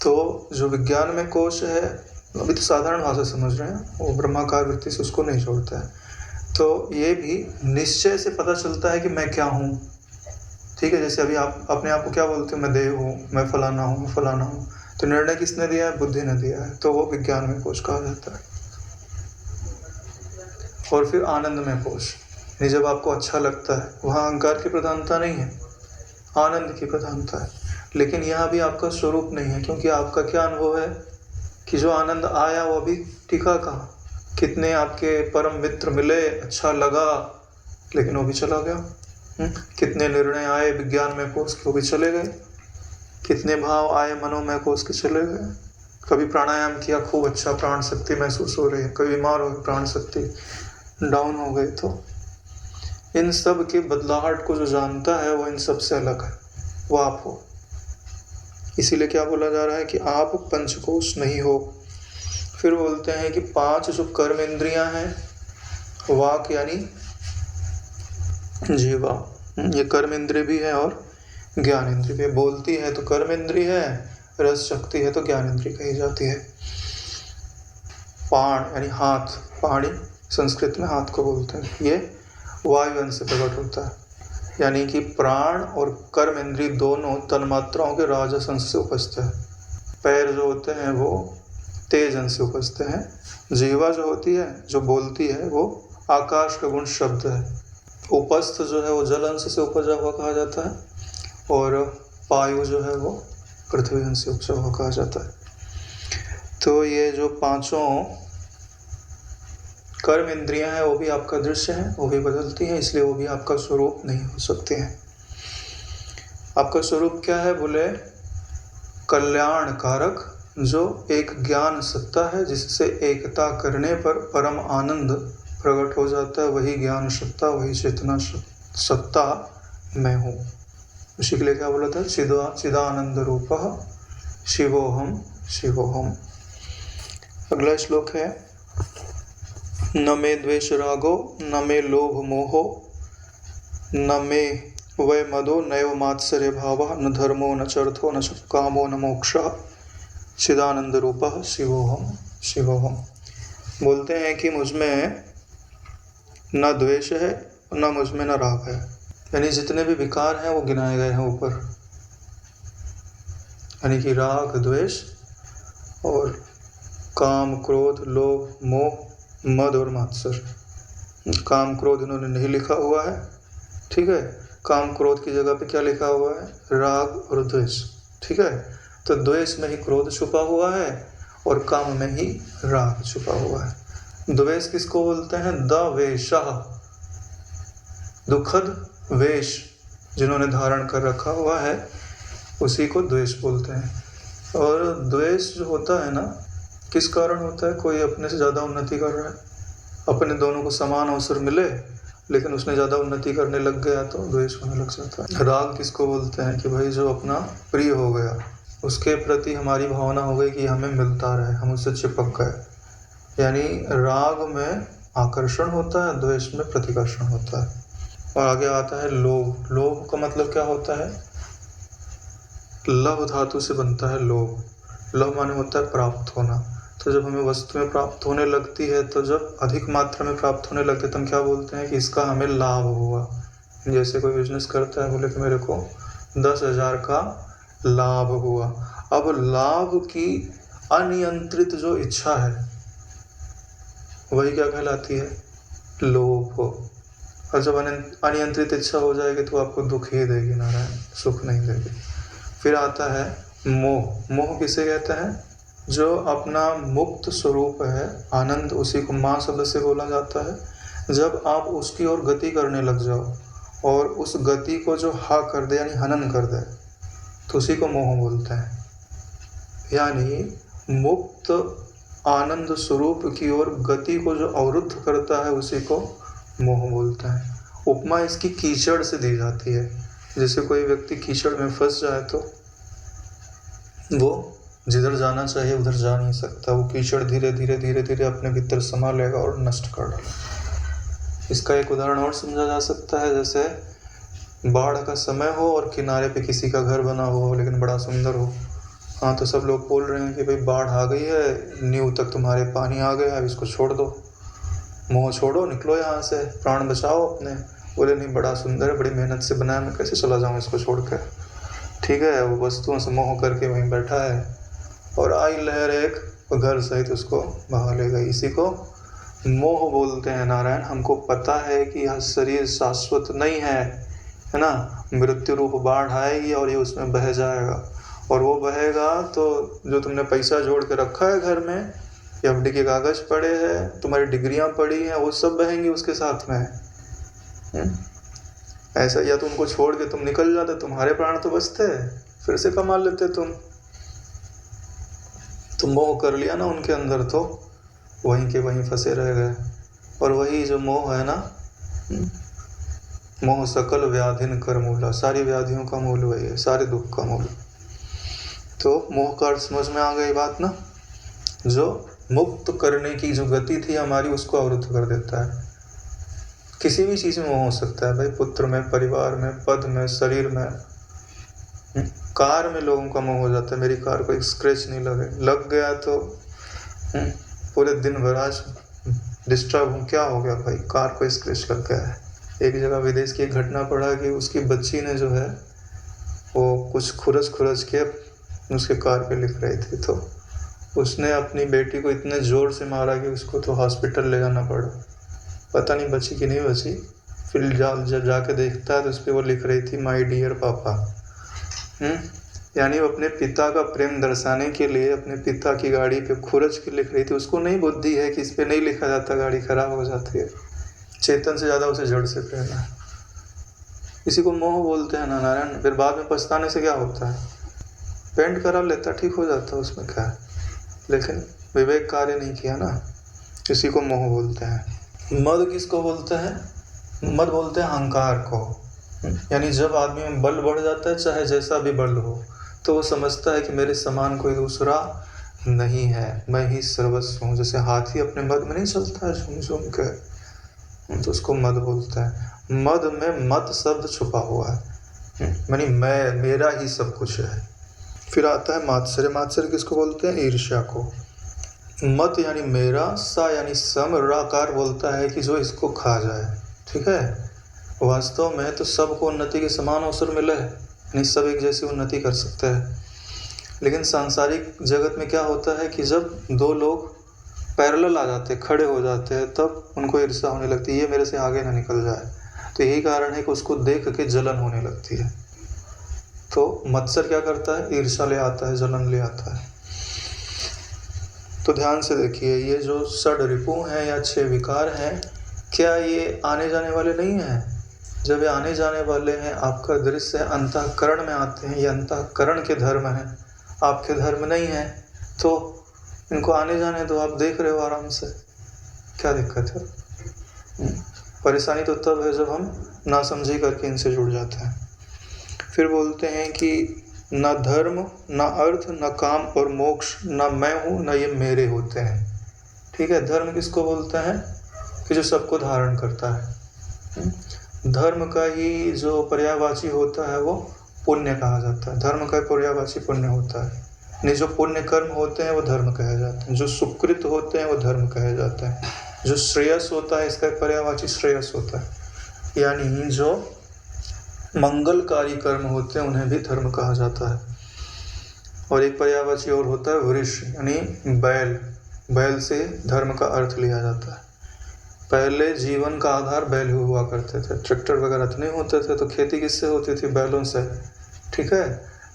तो जो विज्ञानमय कोश है, अभी तो साधारण भाषा समझ रहे हैं, वो ब्रह्माकार वृत्ति से उसको नहीं छोड़ता है। तो ये भी निश्चय से पता चलता है कि मैं क्या हूँ, ठीक है। जैसे अभी आप अपने आप को क्या बोलते हो? मैं देह हूँ, मैं फलाना हूँ, मैं फलाना हूँ। तो निर्णय किसने दिया है? बुद्धि ने दिया है, तो वो विज्ञानमय कोश कहा जाता है। और फिर आनंदमय कोश, नहीं, जब आपको अच्छा लगता है, वहाँ अहंकार की प्रधानता नहीं है, आनंद की प्रधानता है। लेकिन यहाँ भी आपका स्वरूप नहीं है, क्योंकि आपका क्या अनुभव है कि जो आनंद आया वो अभी टिका कहाँ। कितने आपके परम मित्र मिले, अच्छा लगा, लेकिन वो भी चला गया। कितने निर्णय आए विज्ञान में कोष के, वो भी चले गए। कितने भाव आए मनोमय कोष के, चले गए। कभी प्राणायाम किया, खूब अच्छा प्राण शक्ति महसूस हो रही है, कभी बीमार हो गए, प्राण शक्ति डाउन हो गई। तो इन सब के बदलाहट को जो जानता है वो इन सब से अलग है, वो आप हो। इसीलिए क्या बोला जा रहा है कि आप पंचकोश नहीं हो। फिर बोलते हैं कि 5 जो कर्म इंद्रियां हैं, वाक यानी जीवा, ये कर्म इंद्रिय भी है और ज्ञान इंद्रिय भी। बोलती है तो कर्म इंद्रिय है, रस शक्ति है तो ज्ञान इंद्रिय कही जाती है। पाण यानी हाथ, पाणी संस्कृत में हाथ को बोलते हैं, ये वायु अंश से प्रकट होता है। यानी कि प्राण और कर्म इंद्रिय दोनों तन्मात्राओं के राजस अंश से उपस्थित है। पैर जो होते हैं वो तेज अंश से उपस्थित हैं। जीवा जो होती है, जो बोलती है, वो आकाश का गुण शब्द है। उपस्थ जो है वो जल अंश से उपजा हुआ कहा जाता है, और वायु जो है वो पृथ्वी अंश से उपजा हुआ कहा जाता है। तो ये जो 5 कर्म इंद्रियां हैं वो भी आपका दृश्य है, वो भी बदलती हैं, इसलिए वो भी आपका स्वरूप नहीं हो सकते हैं। आपका स्वरूप क्या है बोले, कल्याण कारक, जो एक ज्ञान सत्ता है जिससे एकता करने पर परम आनंद प्रकट हो जाता है, वही ज्ञान सत्ता, वही चेतना सत्ता मैं हूँ। उसी के लिए क्या बोला था, चिदानंद रूपः शिवोहम शिवोहम। अगला श्लोक है, न मे द्वेष रागो न मे लोभ मोहो न मे वै मदो नैव मात्सर्य भावः न धर्मो न चर्थो न कामो न मोक्षः चिदानंद रूपः शिवोहम शिवोहम। बोलते हैं कि मुझमें न द्वेष है न मुझमें न राग है, यानी जितने भी विकार हैं वो गिनाए गए हैं ऊपर, यानी कि राग द्वेष और काम क्रोध लोभ मोह मद और मात्सर्य। काम क्रोध इन्होंने नहीं लिखा हुआ है, ठीक है। काम क्रोध की जगह पे क्या लिखा हुआ है, राग और द्वेष, ठीक है। तो द्वेष में ही क्रोध छुपा हुआ है और काम में ही राग छुपा हुआ है। द्वेष किसको बोलते हैं, द्वेषः, दुखद वेश जिन्होंने धारण कर रखा हुआ है उसी को द्वेष बोलते हैं। और द्वेष जो होता है ना, किस कारण होता है, कोई अपने से ज़्यादा उन्नति कर रहा है, अपने दोनों को समान अवसर मिले लेकिन उसने ज़्यादा उन्नति करने लग गया तो द्वेष होने लग जाता है। राग किसको बोलते हैं कि भाई जो अपना प्रिय हो गया, उसके प्रति हमारी भावना हो गई कि हमें मिलता रहे, हम उससे चिपक गए, यानी राग में आकर्षण होता है, द्वेष में प्रतिकर्षण होता है। और आगे आता है लोभ। लोभ का मतलब क्या होता है, लभ धातु से बनता है लोभ। लभ माने होता है प्राप्त होना। तो जब हमें वस्तुएं प्राप्त होने लगती है, तो जब अधिक मात्रा में प्राप्त होने लगते हैं तो हम क्या बोलते हैं कि इसका हमें लाभ हुआ। जैसे कोई बिजनेस करता है, बोले कि मेरे को 10,000 का लाभ हुआ। अब लाभ की अनियंत्रित जो इच्छा है वही क्या कहलाती है, लोभ। और जब अनियंत्रित इच्छा हो जाएगी तो आपको दुख ही देगी नारायण, सुख नहीं देगी। फिर आता है मोह। मोह किसे कहते हैं, जो अपना मुक्त स्वरूप है आनंद, उसी को माँ शब्द से बोला जाता है। जब आप उसकी ओर गति करने लग जाओ और उस गति को जो हा कर दे यानी हनन कर दे, तो उसी को मोह बोलते हैं। यानी मुक्त आनंद स्वरूप की ओर गति को जो अवरुद्ध करता है उसी को मोह बोलते हैं। उपमा इसकी कीचड़ से दी जाती है। जैसे कोई व्यक्ति कीचड़ में फंस जाए तो वो जिधर जाना चाहिए उधर जा नहीं सकता, वो कीचड़ धीरे धीरे धीरे धीरे अपने भीतर समा लेगा और नष्ट कर डालेगा। इसका एक उदाहरण और समझा जा सकता है, जैसे बाढ़ का समय हो और किनारे पे किसी का घर बना हो लेकिन बड़ा सुंदर हो। हाँ, तो सब लोग बोल रहे हैं कि भाई बाढ़ आ गई है, नींव तक तुम्हारे पानी आ गया है, इसको छोड़ दो, मोह छोड़ो, निकलो यहाँ से, प्राण बचाओ अपने। बोले नहीं, बड़ा सुंदर है, बड़ी मेहनत से बनाया, मैं कैसे चला जाऊँ इसको छोड़ कर। ठीक है, वो वस्तुओं से मोह करके वहीं बैठा है और आई लहर एक घर सहित उसको बहा ले गई। इसी को मोह बोलते हैं नारायण। हमको पता है कि यह शरीर शाश्वत नहीं है, है ना, मृत्यु रूप बाढ़ आएगी और ये उसमें बह जाएगा। और वो बहेगा तो जो तुमने पैसा जोड़ के रखा है घर में, एफडी के कागज पड़े हैं, तुम्हारी डिग्रियां पड़ी हैं, वो सब बहेंगी उसके साथ में। ऐसा, या तो उनको छोड़ के तुम निकल जाते, तुम्हारे प्राण तो बचते, फिर से कमा लेते तुम मोह कर लिया ना उनके अंदर, तो वहीं के वहीं फंसे रह गए। और वही जो मोह है ना, मोह सकल व्याधिन कर मूला, सारी व्याधियों का मूल वही है, सारे दुख का मूल। तो मोह का अर्थ समझ में आ गई बात ना, जो मुक्त करने की जो गति थी हमारी उसको अवरुद्ध कर देता है। किसी भी चीज में मोह हो सकता है भाई, पुत्र में, परिवार में, पद में, शरीर में। कार में लोगों का मोह हो जाता है, मेरी कार को एक स्क्रैच नहीं लग गया तो पूरे दिन भर आज डिस्टर्ब हूँ, क्या हो गया भाई, कार को स्क्रैच लग गया है। एक जगह विदेश की एक घटना पड़ा कि उसकी बच्ची ने जो है वो कुछ खुरच के उसके कार पे लिख रही थी, तो उसने अपनी बेटी को इतने जोर से मारा कि उसको तो हॉस्पिटल ले जाना पड़ा। पता नहीं बची कि नहीं बची। फिर जब जाके देखता है तो उस पर वो लिख रही थी माय डियर पापा। यानी वो अपने पिता का प्रेम दर्शाने के लिए अपने पिता की गाड़ी पे खुरच के लिख रही थी। उसको नहीं बुद्धि है कि इस पे नहीं लिखा जाता, गाड़ी खराब हो जाती है। चेतन से ज़्यादा उसे जड़ से प्रेम है। इसी को मोह बोलते हैं ना नारायण। फिर बाद में पछताने से क्या होता है, पेंट करा लेता, ठीक हो जाता, उसमें क्या है, लेकिन विवेक कार्य नहीं किया ना, इसी को मोह बोलते हैं। मद किसको बोलते हैं, मद बोलते हैं अहंकार को। यानी जब आदमी में बल बढ़ जाता है, चाहे जैसा भी बल हो, तो वो समझता है कि मेरे समान कोई दूसरा नहीं है, मैं ही सर्वस्व हूँ। जैसे हाथी अपने मद में नहीं चलता है झूम झूम के, तो उसको मद बोलता है। मद में मत शब्द छुपा हुआ है, यानी मैं, मेरा ही सब कुछ है। फिर आता है मात्सर्य। मात्सर्य किसको बोलते हैं, ईर्ष्या को। मत यानी मेरा, सा यानी सम, राकार बोलता है कि जो इसको खा जाए। ठीक है, वास्तव में तो सबको उन्नति के समान अवसर मिले है, नहीं सब एक जैसी उन्नति कर सकते हैं। लेकिन सांसारिक जगत में क्या होता है कि जब दो लोग पैरेलल आ जाते, खड़े हो जाते हैं, तब उनको ईर्ष्या होने लगती है, ये मेरे से आगे ना निकल जाए। तो यही कारण है कि उसको देख के जलन होने लगती है। तो मत्सर क्या करता है, ईर्ष्या ले आता है, जलन ले आता है। तो ध्यान से देखिए, ये जो षड रिपु हैं या 6 विकार हैं, क्या ये आने जाने वाले नहीं हैं? जब ये आने जाने वाले हैं, आपका दृश्य अंतःकरण में आते हैं, ये अंतःकरण के धर्म हैं, आपके धर्म नहीं है, तो इनको आने जाने दो, आप देख रहे हो आराम से, क्या दिक्कत है। परेशानी तो तब है जब हम ना समझी करके इनसे जुड़ जाते हैं। फिर बोलते हैं कि न धर्म, न अर्थ, न काम और मोक्ष, न मैं हूँ, न ये मेरे होते हैं। ठीक है, धर्म किसको बोलते हैं कि जो सबको धारण करता है। धर्म का ही जो पर्यायवाची होता है वो पुण्य कहा जाता है। धर्म का पर्यायवाची पुण्य होता है, नहीं जो पुण्य कर्म होते हैं वो धर्म कहे जाते हैं, जो सुकृत होते हैं वो धर्म कहे जाते हैं, जो श्रेयस होता है इसका पर्यायवाची श्रेयस होता है। यानी जो मंगलकारी कर्म होते हैं उन्हें भी धर्म कहा जाता है। और एक पर्यायवाची और होता है वृष, यानी बैल। बैल से धर्म का अर्थ लिया जाता है। पहले जीवन का आधार बैल हुआ करते थे, ट्रैक्टर वगैरह तो नहीं होते थे, तो खेती किससे होती थी, बैलों से। ठीक है,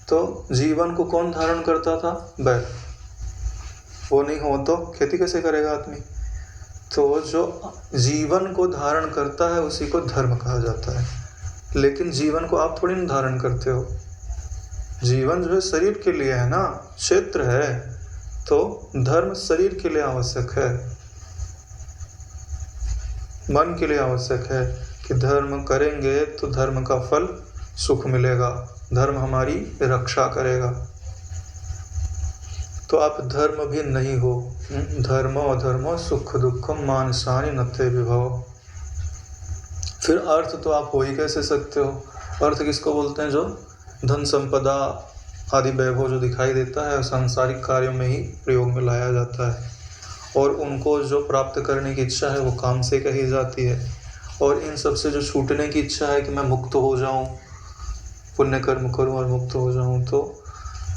तो जीवन को कौन धारण करता था, बैल। वो नहीं हो तो खेती कैसे करेगा आदमी। तो जो जीवन को धारण करता है उसी को धर्म कहा जाता है। लेकिन जीवन को आप थोड़ी ना धारण करते हो, जीवन जो है शरीर के लिए है ना, क्षेत्र है, तो धर्म शरीर के लिए आवश्यक है, मन के लिए आवश्यक है कि धर्म करेंगे तो धर्म का फल सुख मिलेगा, धर्म हमारी रक्षा करेगा। तो आप धर्म भी नहीं हो। धर्मो अधर्मो सुख दुखम मानसानि नत्ते विभव। फिर अर्थ तो आप हो ही कैसे सकते हो। अर्थ किसको बोलते हैं, जो धन संपदा आदि वैभव जो दिखाई देता है सांसारिक कार्यों में ही प्रयोग में लाया जाता है, और उनको जो प्राप्त करने की इच्छा है वो काम से कही जाती है। और इन सब से जो छूटने की इच्छा है कि मैं मुक्त हो जाऊं, पुण्य कर्म करूं और मुक्त हो जाऊं, तो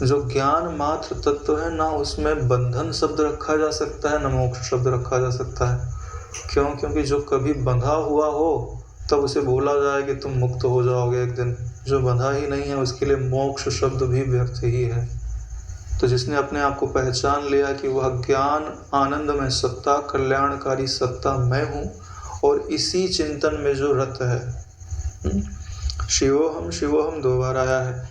जो ज्ञान मात्र तत्व है ना, उसमें बंधन शब्द रखा जा सकता है, ना मोक्ष शब्द रखा जा सकता है। क्यों? क्योंकि जो कभी बंधा हुआ हो तब उसे बोला जाए कि तुम मुक्त हो जाओगे एक दिन। जो बंधा ही नहीं है उसके लिए मोक्ष शब्द भी व्यर्थ ही है। तो जिसने अपने आप को पहचान लिया कि वह ज्ञान आनंद में सत्ता, कल्याणकारी सत्ता मैं हूँ, और इसी चिंतन में जो रत है, शिवोहम 2 बार आया है।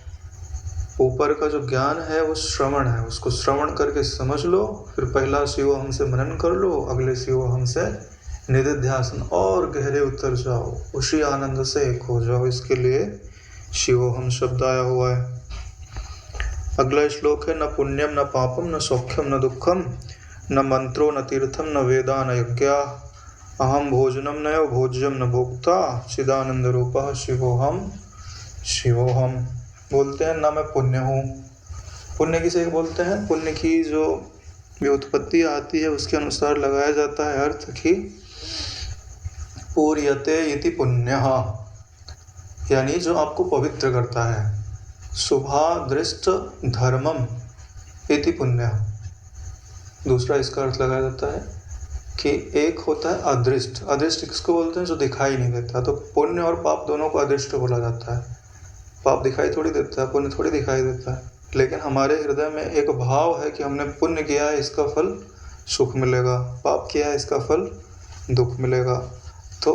ऊपर का जो ज्ञान है वो श्रवण है, उसको श्रवण करके समझ लो, फिर पहला शिवोहम से मनन कर लो, अगले शिवोहम से निधिध्यासन और गहरे उतर जाओ, उसी आनंद से एक हो जाओ। इसके लिए शिवोहम शब्द आया हुआ है। अगला श्लोक है, न पुण्यम न पापम न सौख्यम न दुखम न मंत्रो न तीर्थम न वेदा न यज्ञा अहम भोजनम न भोज्यम न भोक्ता चिदानंद रूपः शिवोहम शिवोहम। बोलते हैं ना मैं पुण्य हूँ। पुण्य किसे बोलते हैं? पुण्य की जो व्युत्पत्ति आती है उसके अनुसार लगाया जाता है अर्थ कि पूर्यते इति पुण्यः, यानी जो आपको पवित्र करता है। शुभादृष्ट धर्मम इति पुण्यः। दूसरा इसका अर्थ लगाया जाता है कि एक होता है अदृष्ट। अदृष्ट किसको बोलते हैं? जो दिखाई नहीं देता। तो पुण्य और पाप दोनों को अदृष्ट बोला जाता है। पाप दिखाई थोड़ी देता है, पुण्य थोड़ी दिखाई देता है, लेकिन हमारे हृदय में एक भाव है कि हमने पुण्य किया है, इसका फल सुख मिलेगा, पाप किया है, इसका फल दुख मिलेगा। तो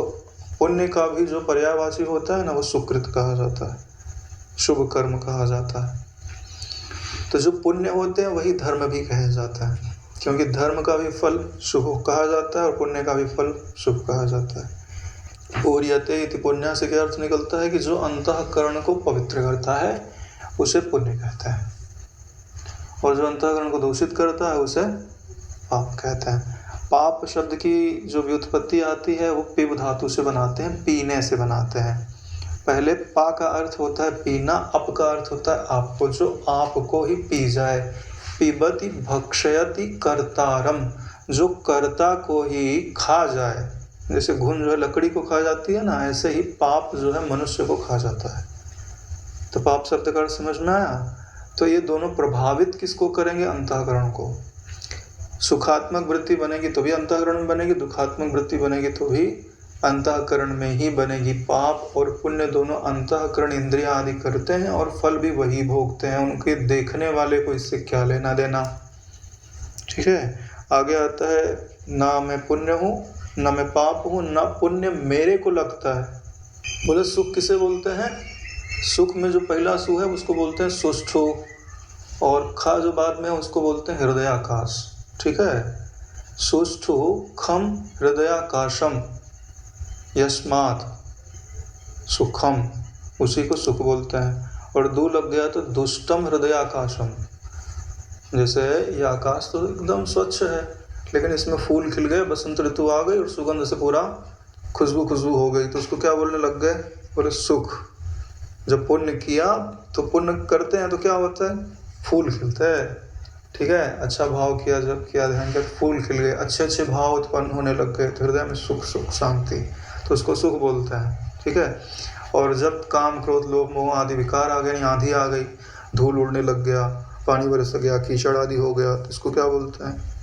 पुण्य का भी जो पर्यायवाची होता है ना, वो सुकृत कहा जाता है, शुभ कर्म कहा जाता है। तो जो पुण्य होते हैं वही धर्म भी कहा जाता है, क्योंकि धर्म का भी फल शुभ कहा जाता है और पुण्य का भी फल शुभ कहा जाता है। पूर्यते इति पुण्य से क्या अर्थ निकलता है कि जो अंतःकरण को पवित्र करता है उसे पुण्य कहता है, और जो अंतःकरण को दूषित करता है उसे पाप कहते हैं। पाप शब्द की जो व्युत्पत्ति आती है वो पिब धातु से बनाते हैं, पीने से बनाते हैं। पहले पा का अर्थ होता है पीना, अप का अर्थ होता है आपको, जो आपको ही पी जाए। पिबति भक्षयति कर्तारम, जो कर्ता को ही खा जाए। जैसे घुन जो है लकड़ी को खा जाती है ना, ऐसे ही पाप जो है मनुष्य को खा जाता है। तो पाप शब्द का अर्थ समझ में आया? तो ये दोनों प्रभावित किसको करेंगे? अंतःकरण को। सुखात्मक वृत्ति बनेगी तो भी अंतःकरण में बनेगी, दुखात्मक वृत्ति बनेगी तो भी अंतःकरण में ही बनेगी। पाप और पुण्य दोनों अंतःकरण इंद्रिया आदि करते हैं और फल भी वही भोगते हैं, उनके देखने वाले को इससे क्या लेना देना। ठीक है, आगे आता है, ना मैं पुण्य हूँ ना मैं पाप हूँ, ना पुण्य मेरे को लगता है। बोले सुख किसे बोलते हैं? सुख में जो पहला सु है उसको बोलते हैं सुष्ठु, और खा जो बाद में है उसको बोलते हैं हृदयाकाश। ठीक है, सुष्ठु खम हृदयाकाशम यस्मात् सुखम, उसी को सुख बोलते हैं। और दू लग गया तो दुष्टम हृदयाकाशम। जैसे ये आकाश तो एकदम स्वच्छ है, लेकिन इसमें फूल खिल गए, बसंत ऋतु आ गई और सुगंध से पूरा खुशबू हो गई, तो उसको क्या बोलने लग गए? बोले सुख। जब पुण्य किया तो पुण्य करते हैं तो क्या होता है? फूल खिलते हैं। ठीक है, अच्छा भाव किया, जब किया ध्यान किया फूल खिल गए, अच्छे अच्छे भाव उत्पन्न होने लग गए, तो हृदय में सुख शांति, तो उसको सुख बोलते हैं। ठीक है, और जब काम क्रोध लोभ मोह आदि विकार आ गए, आंधी आ गई, धूल उड़ने लग गया, पानी बरस गया, कीचड़ आदि हो गया, तो इसको क्या बोलते हैं?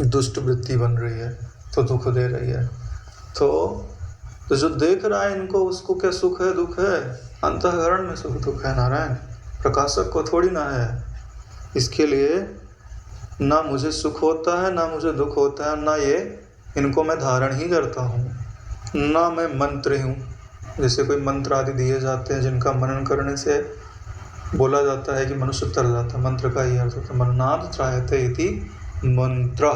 दुष्ट वृत्ति बन रही है तो दुख दे रही है। तो जो देख रहा है इनको, उसको क्या सुख है दुख है? अंतःकरण में सुख दुख है नारायण, प्रकाशक को थोड़ी ना है। इसके लिए ना मुझे सुख होता है ना मुझे दुख होता है, ना ये इनको मैं धारण ही करता हूँ, ना मैं मंत्र हूँ। जैसे कोई मंत्र आदि दिए जाते हैं जिनका मनन करने से बोला जाता है कि मनुष्य तर जाता है, मंत्र का ही अर्थ होता है मन्नाद त्रायते इति मंत्र।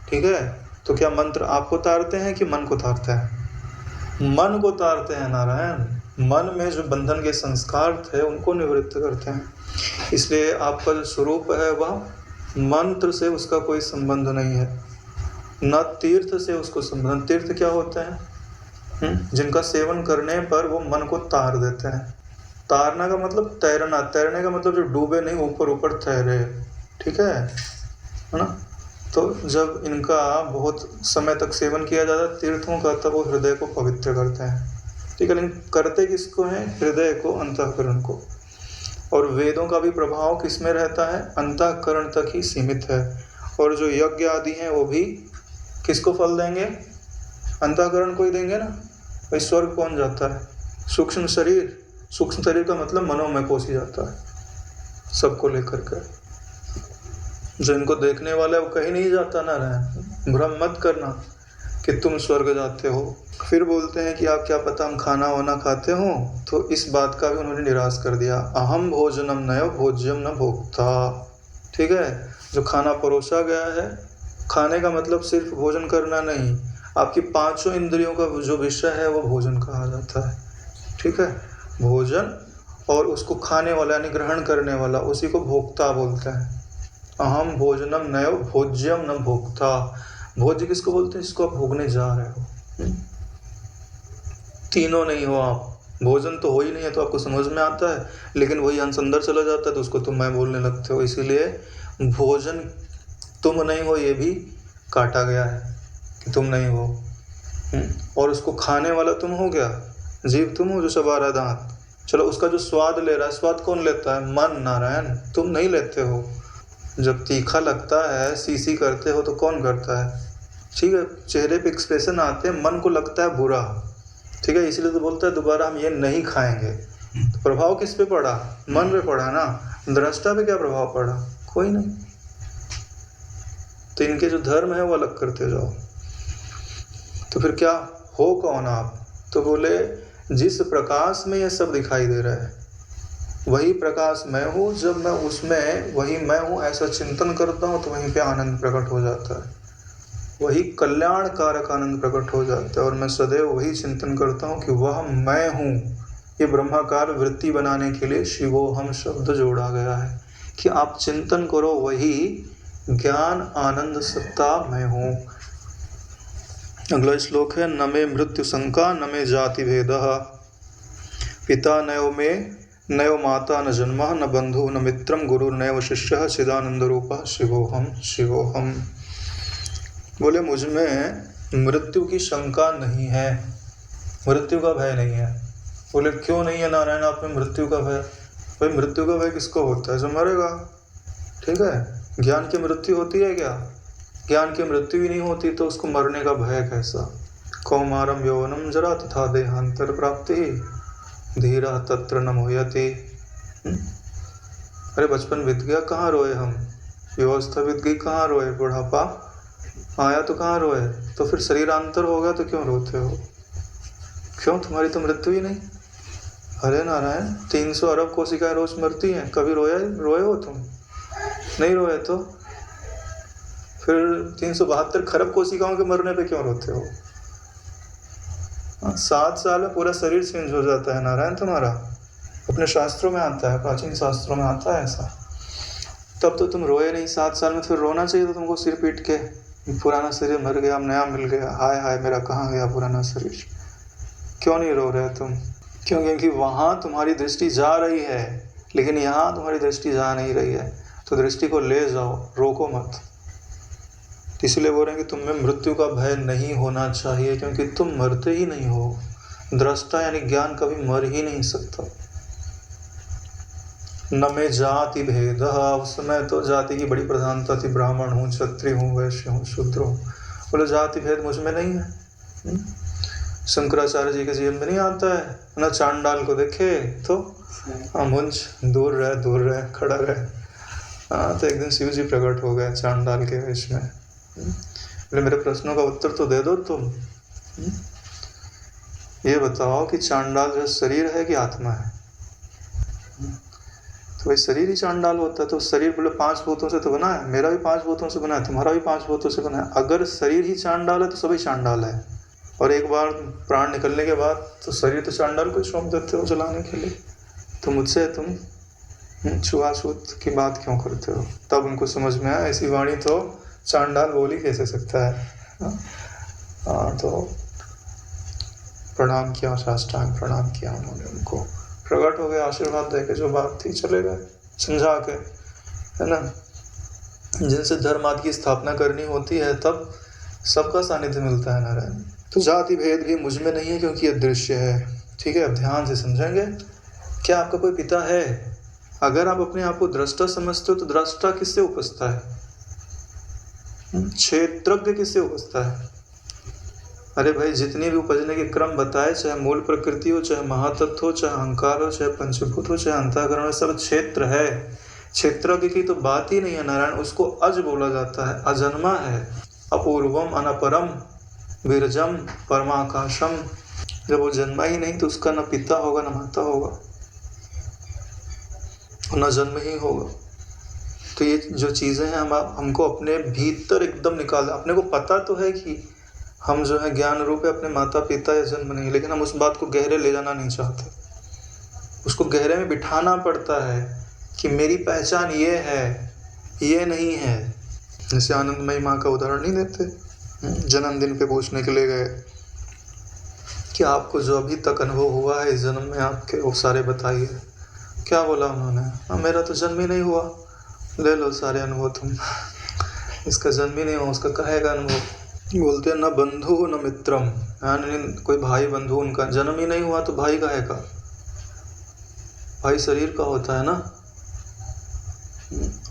ठीक है, तो क्या मंत्र आपको तारते हैं कि मन को तारते हैं? मन को तारते हैं नारायण। मन में जो बंधन के संस्कार थे उनको निवृत्त करते हैं। इसलिए आपका जो स्वरूप है वह मंत्र से उसका कोई संबंध नहीं है, न तीर्थ से उसको संबंध। तीर्थ क्या होता है? जिनका सेवन करने पर वो मन को तार देते हैं। तारना का मतलब तैरना, तैरने का मतलब जो डूबे नहीं, ऊपर ऊपर तैरे। ठीक है ना? तो जब इनका बहुत समय तक सेवन किया जाता है तीर्थों का, तब वो हृदय को पवित्र करते हैं। ठीक है, लेकिन करते किसको हैं? हृदय को, अंतःकरण को। और वेदों का भी प्रभाव किस में रहता है? अंतःकरण तक ही सीमित है। और जो यज्ञ आदि हैं वो भी किसको फल देंगे? अंतःकरण को ही देंगे ना। भाई स्वर्ग कौन जाता है? सूक्ष्म शरीर। सूक्ष्म शरीर का मतलब मनोमय कोश ही जाता है, सबको लेकर के। जो इनको देखने वाला है वो कहीं नहीं जाता ना रहे। भ्रम मत करना कि तुम स्वर्ग जाते हो। फिर बोलते हैं कि आप क्या पता हम खाना वाना खाते हो, तो इस बात का भी उन्होंने निराश कर दिया। अहम भोजनम नयो भोज्यम न भोक्ता। ठीक है, जो खाना परोसा गया है, खाने का मतलब सिर्फ भोजन करना नहीं, आपकी पांचों इंद्रियों का जो विषय है वो भोजन कहा जाता है। ठीक है, भोजन और उसको खाने वाला यानी ग्रहण करने वाला, उसी को भोक्ता बोलते हैं। अहम भोजनम नयो भोज्यम न भोक्ता। भोज्य किसको बोलते हैं? जिसको आप भोगने जा रहे हो। तीनों नहीं हो आप, भोजन तो हो ही नहीं है तो आपको समझ में आता है, लेकिन वही अंश अंदर चला जाता है तो उसको तुम मैं बोलने लगते हो। इसीलिए भोजन तुम नहीं हो ये भी काटा गया है कि तुम नहीं हो। और उसको खाने वाला तुम हो गया, जीव तुम हो जो चबा रहा है दांत। चलो, उसका जो स्वाद ले रहा है, स्वाद कौन लेता है? मन, नारायण, तुम नहीं लेते हो। जब तीखा लगता है, सीसी करते हो तो कौन करता है? ठीक है, चेहरे पे एक्सप्रेशन आते हैं, मन को लगता है बुरा। ठीक है, इसलिए तो बोलता है दोबारा हम ये नहीं खाएंगे। तो प्रभाव किस पे पड़ा? मन पे पड़ा ना। दृष्टा पे क्या प्रभाव पड़ा? कोई नहीं। तो इनके जो धर्म है वो अलग करते जाओ। तो फिर क्या हो कौन आप? तो बोले जिस प्रकाश में ये सब दिखाई दे रहा है वही प्रकाश मैं हूँ। जब मैं उसमें वही मैं हूँ ऐसा चिंतन करता हूँ तो वहीं पे आनंद प्रकट हो जाता है, वही कल्याण कारक आनंद प्रकट हो जाता है। और मैं सदैव वही चिंतन करता हूँ कि वह मैं हूँ। ये ब्रह्माकार वृत्ति बनाने के लिए शिवोहम शब्द जोड़ा गया है कि आप चिंतन करो वही ज्ञान आनंद सत्ता मैं हूँ। अगला श्लोक है, न मे मृत्यु शंका न मे जाति भेदः पिता नयो में नयो माता न जन्म न बंधु न मित्रम गुरु नैव शिष्य चिदानंद रूपा शिवोहम शिवोहम। बोले मुझ में मृत्यु की शंका नहीं है, मृत्यु का भय नहीं है। बोले क्यों नहीं है नारायण आप में मृत्यु का भय? भाई मृत्यु का भय किसको होता है? जो मरेगा। ठीक है, ज्ञान की मृत्यु होती है क्या? ज्ञान की मृत्यु ही नहीं होती तो उसको मरने का भय कैसा? कौमारम यौवनम जरा तथा देहांतर प्राप्ति धीरा तत्र न मोहयति। अरे बचपन बीत गया, कहाँ रोए हम? व्यवस्था बीत गई, कहाँ रोए? बुढ़ापा आया तो कहाँ रोए? तो फिर शरीरांतर हो गया तो क्यों रोते हो? क्यों, तुम्हारी तो मृत्यु ही नहीं। अरे नारायण, 300 अरब कोशिकाएं रोज मरती हैं, कभी रोए हो तुम? नहीं रोए तो फिर 372 खरब कोशिकाओं के मरने पे क्यों रोते हो? 7 साल में पूरा शरीर चेंज हो जाता है नारायण तुम्हारा। अपने शास्त्रों में आता है, प्राचीन शास्त्रों में आता है ऐसा। तब तो तुम रोए नहीं 7 साल में, फिर रोना चाहिए था तुमको सिर पीट के, पुराना शरीर मर गया, अब नया मिल गया, हाय हाय मेरा कहाँ गया पुराना शरीर। क्यों नहीं रो रहे तुम? क्यों? क्योंकि वहाँ तुम्हारी दृष्टि जा रही है, लेकिन यहाँ तुम्हारी दृष्टि जा नहीं रही है। तो दृष्टि को ले जाओ, रोको मत। इसलिए बोल रहे हैं कि तुम में मृत्यु का भय नहीं होना चाहिए, क्योंकि तुम मरते ही नहीं हो। दृष्टा यानी ज्ञान कभी मर ही नहीं सकता। न में जाति भेद, उस समय तो जाति की बड़ी प्रधानता थी, ब्राह्मण हूँ, क्षत्रिय हूँ, वैश्य हूँ, शूद्र हूँ। बोले जाति भेद मुझ में नहीं है। शंकराचार्य जी के जीवन में नहीं आता है ना, चांडाल को देखे तो मुंज दूर रहे खड़ा रहे। तो एक दिन शिव जी प्रकट हो गए चांडाल के वेश में। बोले मेरे प्रश्नों का उत्तर तो दे दो तुम। ये बताओ कि चांडाल जो शरीर है कि आत्मा है? तो भाई शरीर ही चांडाल होता है। तो शरीर बोले 5 भूतों से तो बना है, मेरा भी 5 भूतों से बना है, तुम्हारा भी 5 भूतों से बना है। अगर शरीर ही चांडाल है तो सभी चांडाल है। और एक बार प्राण निकलने के बाद तो शरीर तो चांडाल को सौंप देते हो जलाने के लिए। तो मुझसे तुम छुआछूत की बात क्यों करते हो? तब उनको समझ में आया ऐसी वाणी तो चांडाल बोल ही कैसे सकता है। तो प्रणाम किया, साष्टांग प्रणाम किया उन्होंने, उनको प्रकट हो गए, आशीर्वाद दे के जो बात थी चले गए समझा के, है ना। जिनसे धर्माद की स्थापना करनी होती है तब सबका सानिध्य मिलता है नारायण। तो जाति भेद भी मुझ में नहीं है क्योंकि यह दृश्य है। ठीक है, अब ध्यान से समझेंगे। क्या आपका कोई पिता है? अगर आप अपने आप को दृष्टा समझते हो तो दृष्टा किससे उपजता है? क्षेत्रज्ञ किससे उपजता है? अरे भाई, जितनी भी उपजने के क्रम बताए, चाहे मूल प्रकृति हो, चाहे महातत्व हो, चाहे अहंकार हो, चाहे पंचभूत हो, चाहे अंतःकरण हो, सब क्षेत्र है। क्षेत्र की तो बात ही नहीं है नारायण, उसको अज बोला जाता है, अजन्मा है, अपूर्वम अनपरम विरजम परमाकाशम। जब वो जन्मा ही नहीं तो उसका न पिता होगा न माता होगा, न जन्म ही होगा। तो ये जो चीज़ें हैं हमको अपने भीतर एकदम निकाल, अपने को पता तो है कि हम जो है ज्ञान रूप है अपने माता पिता या जन्म नहीं, लेकिन हम उस बात को गहरे ले जाना नहीं चाहते। उसको गहरे में बिठाना पड़ता है कि मेरी पहचान ये है, ये नहीं है। जैसे आनंदमयी माँ का उदाहरण नहीं देते, जन्मदिन पे पूछने के लिए गए कि आपको जो अभी तक अनुभव हुआ है इस जन्म में आपके, वो सारे बताइए। क्या बोला उन्होंने? मेरा तो जन्म ही नहीं हुआ। ले लो सारे अनुभव तुम, इसका जन्म ही नहीं हुआ, उसका कहेगा अनुभव। बोलते हैं न बंधु न मित्रम, यानी कोई भाई बंधु उनका जन्म ही नहीं हुआ तो भाई कहेगा? भाई शरीर का होता है ना,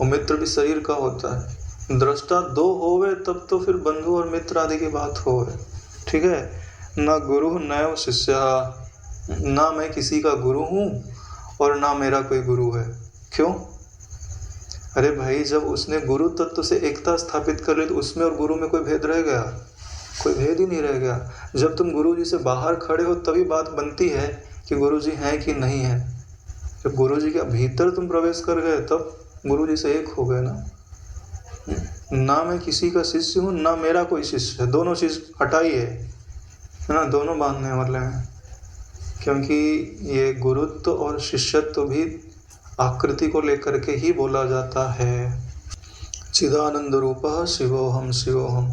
और मित्र भी शरीर का होता है। दृष्टा दो होवे तब तो फिर बंधु और मित्र आदि की बात होवे। ठीक है। न गुरु नैव शिष्य, ना मैं किसी का गुरु हूँ और ना मेरा कोई गुरु है। क्यों? अरे भाई, जब उसने गुरु तत्व से एकता स्थापित कर ली तो उसमें और गुरु में कोई भेद रह गया? कोई भेद ही नहीं रह गया। जब तुम गुरु जी से बाहर खड़े हो तभी बात बनती है कि गुरु जी हैं कि नहीं है। जब गुरु जी के भीतर तुम प्रवेश कर गए तब गुरु जी से एक हो गए ना। ना मैं किसी का शिष्य हूँ ना मेरा कोई शिष्य है, दोनों चीज हटाइए, है ना, दोनों बांधने वाले हैं। क्योंकि ये गुरुत्व और शिष्यत्व भी आकृति को लेकर के ही बोला जाता है। चिदानंद रूपः शिवोहम शिवोहम,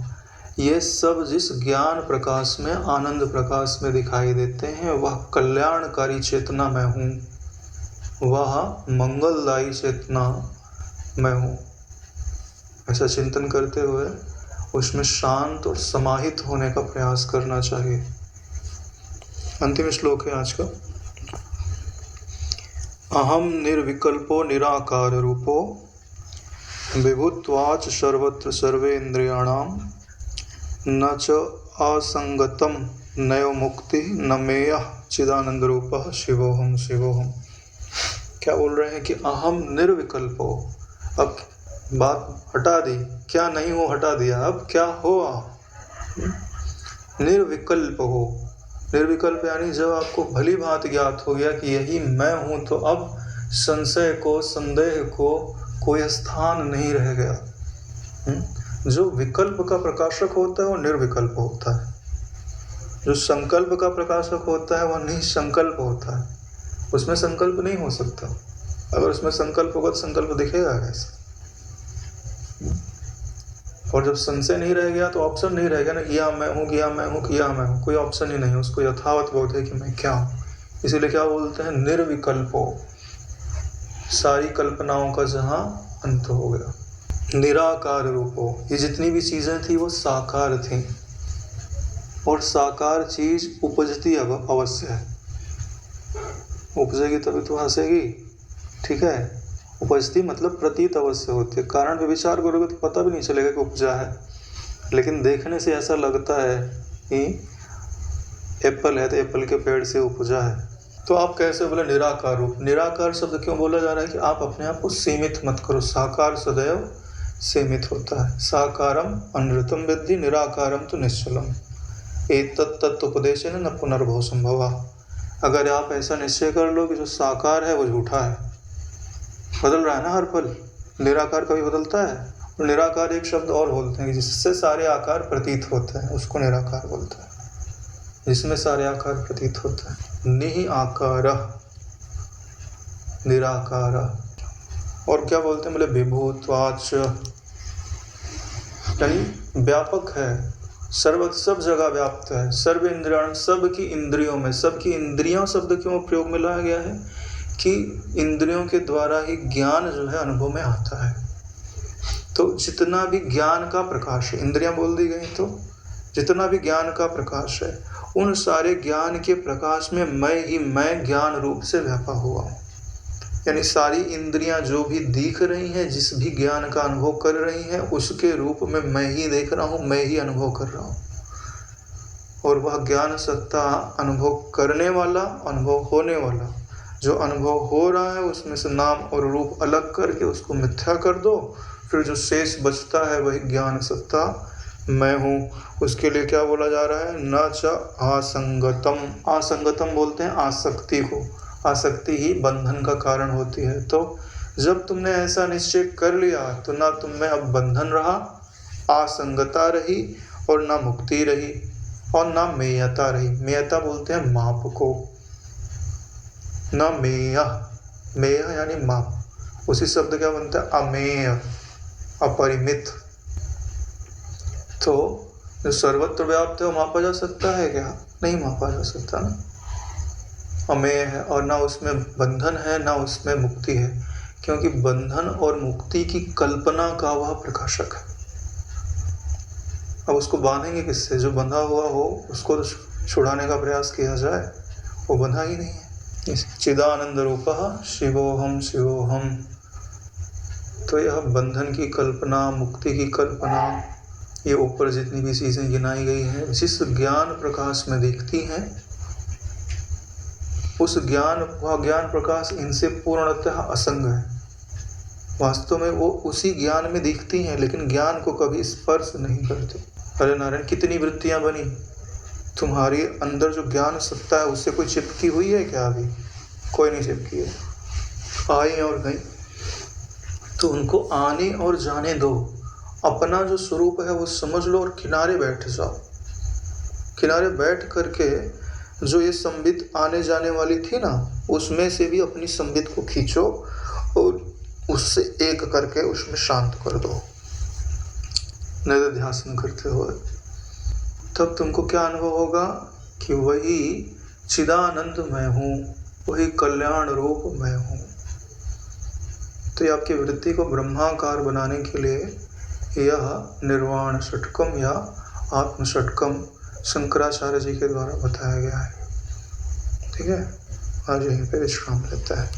ये सब जिस ज्ञान प्रकाश में, आनंद प्रकाश में दिखाई देते हैं वह कल्याणकारी चेतना मैं हूँ, वह मंगलदायी चेतना मैं हूँ। ऐसा चिंतन करते हुए उसमें शांत और समाहित होने का प्रयास करना चाहिए। अंतिम श्लोक है आज का। अहम निर्विकल्पो निराकार रूपो विभुत्वाच सर्वत्र सर्वेन्द्रियाणाम न च असंगतम नयो मुक्ति न मेयः चिदानंद रूपः शिवोहम शिवोहम। क्या बोल रहे हैं कि अहम निर्विकल्पो, अब बात हटा दी, क्या नहीं हो हटा दिया, अब क्या हो? निर्विकल्प हो। निर्विकल्प यानी जब आपको भली भांति ज्ञात हो गया कि यही मैं हूं तो अब संशय को, संदेह को कोई स्थान नहीं रह गया। जो विकल्प का प्रकाशक होता है वो निर्विकल्प होता है, जो संकल्प का प्रकाशक होता है वह निसंकल्प होता है। उसमें संकल्प नहीं हो सकता। अगर उसमें संकल्प होगा तो संकल्प दिखेगा कैसे? और जब संशय नहीं रह गया तो ऑप्शन नहीं रह गया ना, किया मैं हूँ, किया मैं हूँ, किया मैं हूँ, कोई ऑप्शन ही नहीं। उसको यथावत बोध है कि मैं क्या हूँ। इसीलिए क्या बोलते हैं? निर्विकल्पो, सारी कल्पनाओं का जहाँ अंत हो गया। निराकार रूपो, ये जितनी भी चीजें थी वो साकार थी, और साकार चीज उपजती अवश्य है। उपजेगी तभी तो हंसेगी। ठीक है। उपजती मतलब प्रतीत अवश्य होती है। कारण पे विचार करोगे तो पता भी नहीं चलेगा कि उपजा है, लेकिन देखने से ऐसा लगता है कि एप्पल है तो एप्पल के पेड़ से उपजा है। तो आप कैसे बोले निराकार रूप? निराकार शब्द क्यों बोला जा रहा है कि आप अपने आप को सीमित मत करो। साकार सदैव सीमित होता है। साकारम अनृतम विद्धि निराकारम तो निश्चलम, एतत् तत् उपदेशेन न पुनर्भव संभवा। अगर आप ऐसा निश्चय कर लो कि जो साकार है वो झूठा है, बदल रहा है ना हर पल, निराकार कभी बदलता है? और निराकार एक शब्द और बोलते हैं जिससे सारे आकार प्रतीत होते हैं, उसको निराकार बोलते हैं, जिसमें सारे आकार प्रतीत होते हैं। निहि आकार निराकार। और क्या बोलते हैं? बोले विभुत्वाच, यानी व्यापक है, सब जगह व्याप्त है। सर्व इंद्रियाण, सबकी इंद्रियों में। सबकी इंद्रियां शब्द क्यों प्रयोग में लाया गया है कि इंद्रियों के द्वारा ही ज्ञान जो है अनुभव में आता है। तो जितना भी ज्ञान का प्रकाश है, इंद्रियां बोल दी गई, तो जितना भी ज्ञान का प्रकाश है उन सारे ज्ञान के प्रकाश में मैं ही मैं ज्ञान रूप से व्यापा हुआ हूँ। यानी सारी इंद्रियां जो भी दिख रही हैं, जिस भी ज्ञान का अनुभव कर रही हैं, उसके रूप में मैं ही देख रहा हूँ, मैं ही अनुभव कर रहा हूँ। और वह ज्ञान सत्ता अनुभव करने वाला, अनुभव होने वाला, जो अनुभव हो रहा है उसमें से नाम और रूप अलग करके उसको मिथ्या कर दो, फिर जो शेष बचता है वही ज्ञान सत्ता मैं हूँ। उसके लिए क्या बोला जा रहा है? न च आसंगतम। आसंगतम बोलते हैं आसक्ति को। आसक्ति ही बंधन का कारण होती है। तो जब तुमने ऐसा निश्चय कर लिया तो ना तुम में अब बंधन रहा, असंगता रही, और ना मुक्ति रही, और ना मेयता रही। मेयता बोलते हैं माप को। न मेय, मेय यानी माप। उसी शब्द क्या बनता है? अमेय, अपरिमित। तो जो सर्वत्र व्याप्त है वो मापा जा सकता है क्या? नहीं मापा जा सकता ना। अमेय है और ना उसमें बंधन है ना उसमें मुक्ति है, क्योंकि बंधन और मुक्ति की कल्पना का वह प्रकाशक है। अब उसको बांधेंगे किससे? जो बंधा हुआ हो उसको तो छुड़ाने का प्रयास किया जाए, वो बंधा ही नहीं है। चिदानंद रूपः शिवोहम शिवोहम। तो यह बंधन की कल्पना, मुक्ति की कल्पना, ये ऊपर जितनी भी चीजें गिनाई गई हैं, जिस ज्ञान प्रकाश में दिखती हैं, उस ज्ञान, वह ज्ञान प्रकाश इनसे पूर्णतः असंग है। वास्तव में वो उसी ज्ञान में दिखती हैं, लेकिन ज्ञान को कभी स्पर्श नहीं करते। अरे नारायण, कितनी वृत्तियां बनी, तुम्हारी अंदर जो ज्ञान सत्ता है उससे कोई चिपकी हुई है क्या? अभी कोई नहीं चिपकी है, आई और गई। तो उनको आने और जाने दो। अपना जो स्वरूप है वो समझ लो और किनारे बैठ जाओ। किनारे बैठ करके जो ये संबित आने जाने वाली थी ना, उसमें से भी अपनी संबित को खींचो और उससे एक करके उसमें शांत कर दो निधिध्यासन करते हुए। तब तुमको क्या अनुभव होगा? कि वही चिदानंद मैं हूँ, वही कल्याण रूप मैं हूँ। तो ये आपकी वृत्ति को ब्रह्माकार बनाने के लिए यह निर्वाण षटकम या आत्म षटकम शंकराचार्य जी के द्वारा बताया गया है। ठीक है, आज यहीं पे विश्राम लेता है।